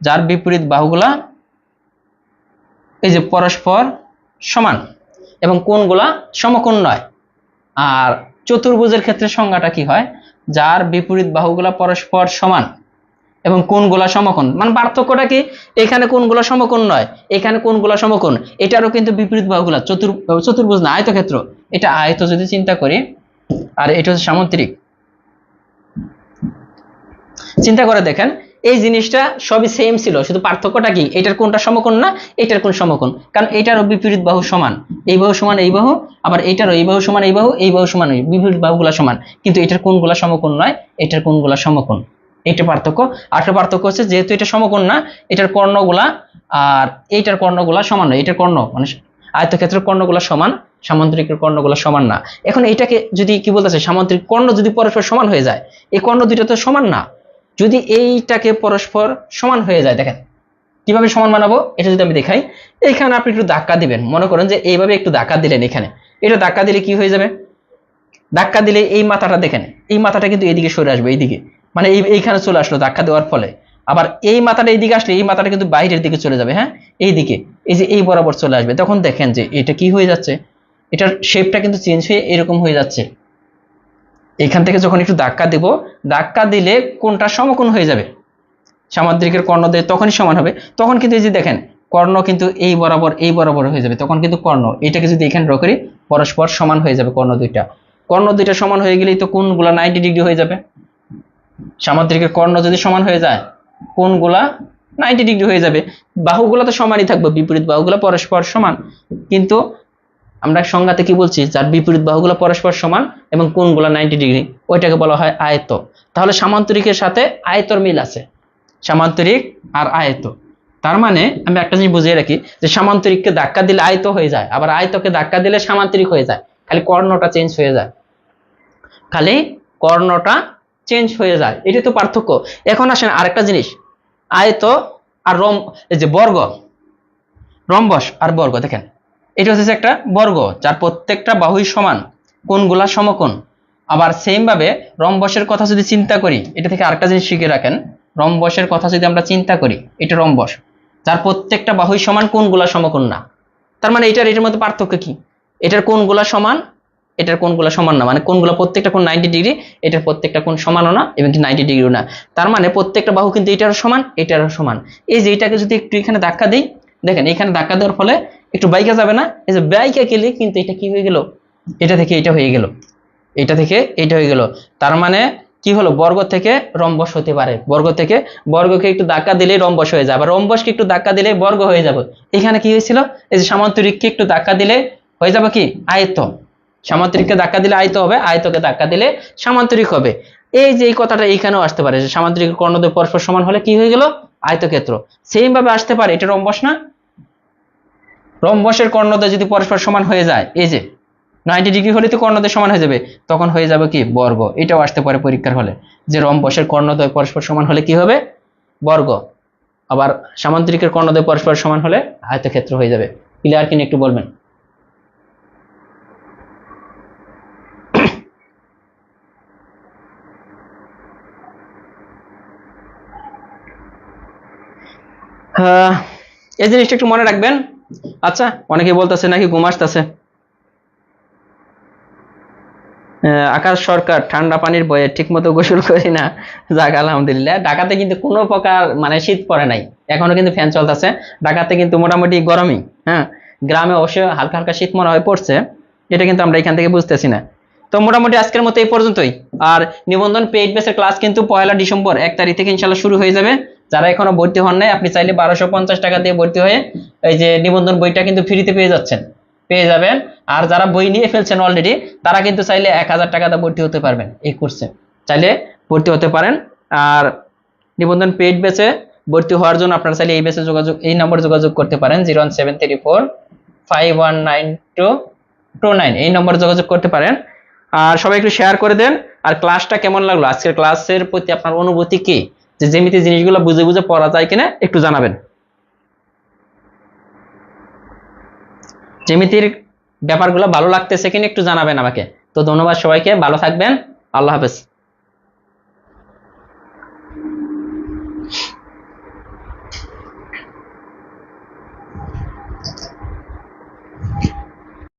যার বিপরীত বাহুগুলা এই যে পরস্পর সমান এবং কোণগুলা সমকোণ নয়। আর চতুর্ভুজের ক্ষেত্রে সংজ্ঞাটা কি হয়? যার বিপরীত বাহুগুলা পরস্পর সমান এবং কোণগুলা সমকোণ। মানে পার্থক্যটা কি? এখানে কোণগুলা সমকোণ নয়, এখানে কোণগুলা সমকোণ। এটারও কিন্তু বিপরীত বাহুগুলা চতুর্ভুজ না, আয়তক্ষেত্র। এটা আয়ত যদি চিন্তা করি, আর এটা হচ্ছে সামান্তরিক। চিন্তা করে দেখেন, এই জিনিসটা সবই সেম ছিল, শুধু পার্থক্যটা কি? এটার কোণটা সমকোণ না, এটার কোণ সমকোণ, কারণ এটারও বিপরীত বাহু সমান, এই বাহু সমান এই বাহু, আবার এটারও এই বাহু সমান এই বাহু, এই বাহু সমান বিপরীত বাহুগুলা সমান, কিন্তু এটার কোণগুলা সমকোণ নয়, এটার কোণগুলা সমকোণ। এটা পার্থক্য। আরেকটা পার্থক্য হচ্ছে, যেহেতু এটা সমকোণ না, এটার কর্ণগুলা আর এইটার কর্ণগুলা সমান নয়, এটার কর্ণ মানে আয়তক্ষেত্রের কর্ণগুলা সমান, সামান্তরিকের কর্ণগুলা সমান না। এখন এটাকে যদি কি বলতেছে, সামান্তরিক কর্ণ যদি পরস্পর সমান হয়ে যায়, এই কর্ণ দুইটা তো সমান না, যদি এইটাকে পরস্পর সমান হয়ে যায়, দেখেন কিভাবে সমান বানাবো, এটা যদি আমি দেখাই, এখানে আপনি একটু ধাক্কা দিবেন, মনে করেন যে এইভাবে একটু ধাক্কা দিলেন, এখানে এটা ধাক্কা দিলে কি হয়ে যাবে? ধাক্কা দিলে এই মাথাটা দেখেন, এই মাথাটা কিন্তু এইদিকে সরে আসবে, এইদিকে মানে এইখানে চলে আসলো ধাক্কা দেওয়ার ফলে। আবার এই মাথাটা এইদিকে আসলে এই মাথাটা কিন্তু বাইরের দিকে চলে যাবে, হ্যাঁ এইদিকে, এই যে এই বরাবর চলে আসবে। তখন দেখেন যে এটা কি হয়ে যাচ্ছে, এটার শেপটা কিন্তু চেঞ্জ হয়ে এরকম হয়ে যাচ্ছে। এখান থেকে যখন একটু ধাক্কা দেব, ধাক্কা দিলে কোনটা সমকোণ হয়ে যাবে, সামান্তরিকের কর্ণ দিয়ে তখনই সমান হবে। তখন কিন্তু এই যে দেখেন কর্ণ কিন্তু এই বরাবর হয়ে যাবে, তখন কিন্তু কর্ণ এটাকে যদি এখানে ড্র করি, পরস্পর সমান হয়ে যাবে কর্ণ দুইটা। কর্ণ দুইটা সমান হয়ে গেলেই তো কোণগুলা 90 ডিগ্রি হয়ে যাবে। সামান্তরিকের কর্ণ যদি সমান হয়ে যায়, কোণগুলা 90 ডিগ্রি হয়ে যাবে। বাহুগুলা তো সমানই থাকবে, বিপরীত বাহুগুলা পরস্পর সমান, কিন্তু আমরা সংজ্ঞাতে কি বলছি, যার বিপরীত বাহুগুলো পরস্পর সমান এবং কোণগুলো 90 ডিগ্রি, ওইটাকে বলা হয় আয়ত। তাহলে সামান্তরিকের সাথে আয়তর মিল আছে, সামান্তরিক আর আয়ত। তার মানে আমি একটা জিনিস বুঝিয়ে রাখি, যে সামান্তরিককে ধাক্কা দিলে আয়ত হয়ে যায়, আবার আয়তকে ধাক্কা দিলে সামান্তরিক হয়ে যায়, খালি কর্ণটা চেঞ্জ হয়ে যায়, খালি কর্ণটা চেঞ্জ হয়ে যায়, এটা তো পার্থক্য। এখন আসেন আরেকটা জিনিস, আয়ত আর এই যে বর্গ, রম্বস আর বর্গ, দেখেন এটা হচ্ছে একটা বর্গ যার প্রত্যেকটা বাহুই সমান, কোণগুলা সমকোণ। আবার সেম ভাবে রম্বসের কথা যদি চিন্তা করি, এটা থেকে আরেকটা জিনিস শিখে রাখেন, রম্বসের কথা যদি আমরা চিন্তা করি, এটা রম্বস যার প্রত্যেকটা বাহুই সমান, কোণগুলা সমকোণ না। তার মানে এটার মধ্যে পার্থক্য কি? এটার কোণগুলা সমান, এটার কোণগুলা সমান না, মানে কোণগুলা প্রত্যেকটা কোণ 90 ডিগ্রি, এটার প্রত্যেকটা কোণ সমানও না এবং 90 ডিগ্রিও না। তার মানে প্রত্যেকটা বাহু কিন্তু এটারও সমান, এটারও সমান। এই যে এটাকে যদি একটু এখানে ধাক্কা দিই, দেখেন এখানে ধাক্কা দেওয়ার ফলে একটু বাইকা যাবে না, এই যে বাইকা গেলে কিন্তু এটা কি হয়ে গেল, এটা থেকে এটা হয়ে গেল, এটা থেকে এটা হয়ে গেল। তার মানে কি হলো, বর্গ থেকে রম্বস হতে পারে, বর্গ থেকে বর্গকে একটু ধাক্কা দিলেই রম্বস হয়ে যাবে, রম্বসকে একটু ধাক্কা দিলে বর্গ হয়ে যাবে। এখানে কি হয়েছিল, এই যে সামান্তরিককে একটু ধাক্কা দিলে হয়ে যাবে কি, আয়ত। সামান্তরিককে ধাক্কা দিলে আয়ত হবে, আয়তকে ধাক্কা দিলে সামান্তরিক হবে। এই যে এই কথাটা এখানেও আসতে পারে, যে সামান্তরিকের কর্ণদ্বয় পরস্পর সমান হলে কি হয়ে গেল, আয়তক্ষেত্র। সেম ভাবে আসতে পারে, এটা রম্বস না, রম্বসের কর্ণদ্বয় যদি পরস্পর সমান হয়ে যায়, এই যে 90 ডিগ্রি হলে তো কর্ণদ্বয় সমান হয়ে যাবে, তখন হয়ে যাবে কি, বর্গ। এটাও আসতে পারে পরীক্ষার হলে, যে রম্বসের কর্ণদ্বয় পরস্পর সমান হলে কি হবে, বর্গ। আবার সামান্তরিকের কর্ণদ্বয় পরস্পর সমান হলে আয়তক্ষেত্র হয়ে যাবে। ক্লিয়ার কিনা একটু বলবেন। এই জিনিসটা একটু মনে রাখবেন, আচ্ছা, অনেকে বলতেছে নাকি ঘুম আসতেছে। আকাশ সরকার, ঠান্ডা পানির ভয়ে ঠিক মতো গোসল করি না। যাক আলহামদুলিল্লাহ, ঢাকাতে কিন্তু কোনো প্রকার মানে শীত পড়ে নাই, এখনো কিন্তু ফ্যান চলতেছে। ঢাকাতে কিন্তু মোটামুটি গরমই। হ্যাঁ, গ্রামে অবশ্যই হালকা হালকা শীত মনে হয় পড়ছে, এটা কিন্তু আমরা এখান থেকে বুঝতেছি না। তো মোটামুটি আজকের মতো এই পর্যন্তই। আর নিবন্ধন পেইড বেসের ক্লাস কিন্তু 1 ডিসেম্বর 1 তারিখ থেকে ইনশাল্লাহ শুরু হয়ে যাবে। যারা এখনো ভর্তি হন নাই, আপনি চাইলে 1250 টাকা দিয়ে ভর্তি হয়ে এই যে নিবন্ধন বইটা কিন্তু ফ্রিতে পেয়ে যাবেন। আর যারা বই নিয়ে ফেলছেন অলরেডি, তারা কিন্তু চাইলে 1000 টাকা দিয়ে ভর্তি হতে পারবেন এই কোর্সে, চাইলে ভর্তি হতে পারেন। আর নিবন্ধন পেইড বেচে ভর্তি হওয়ার জন্য আপনারা চাইলে এই নম্বরে যোগাযোগ করতে পারেন, 01734519229, এই নম্বরে যোগাযোগ করতে পারেন। আর সবাই একটু শেয়ার করে দেন। আর ক্লাসটা কেমন লাগলো, আজকের ক্লাসের প্রতি আপনার অনুভূতি কি, যে জ্যামিতি জিনিসগুলো বুঝে বুঝে পড়া যায় কিনা একটু জানাবেন। জ্যামিতির ব্যাপারগুলো ভালো লাগতেছে কিনা একটু জানাবেন আমাকে। তো ধন্যবাদ সবাইকে, ভালো থাকবেন, আল্লাহ হাফেজ।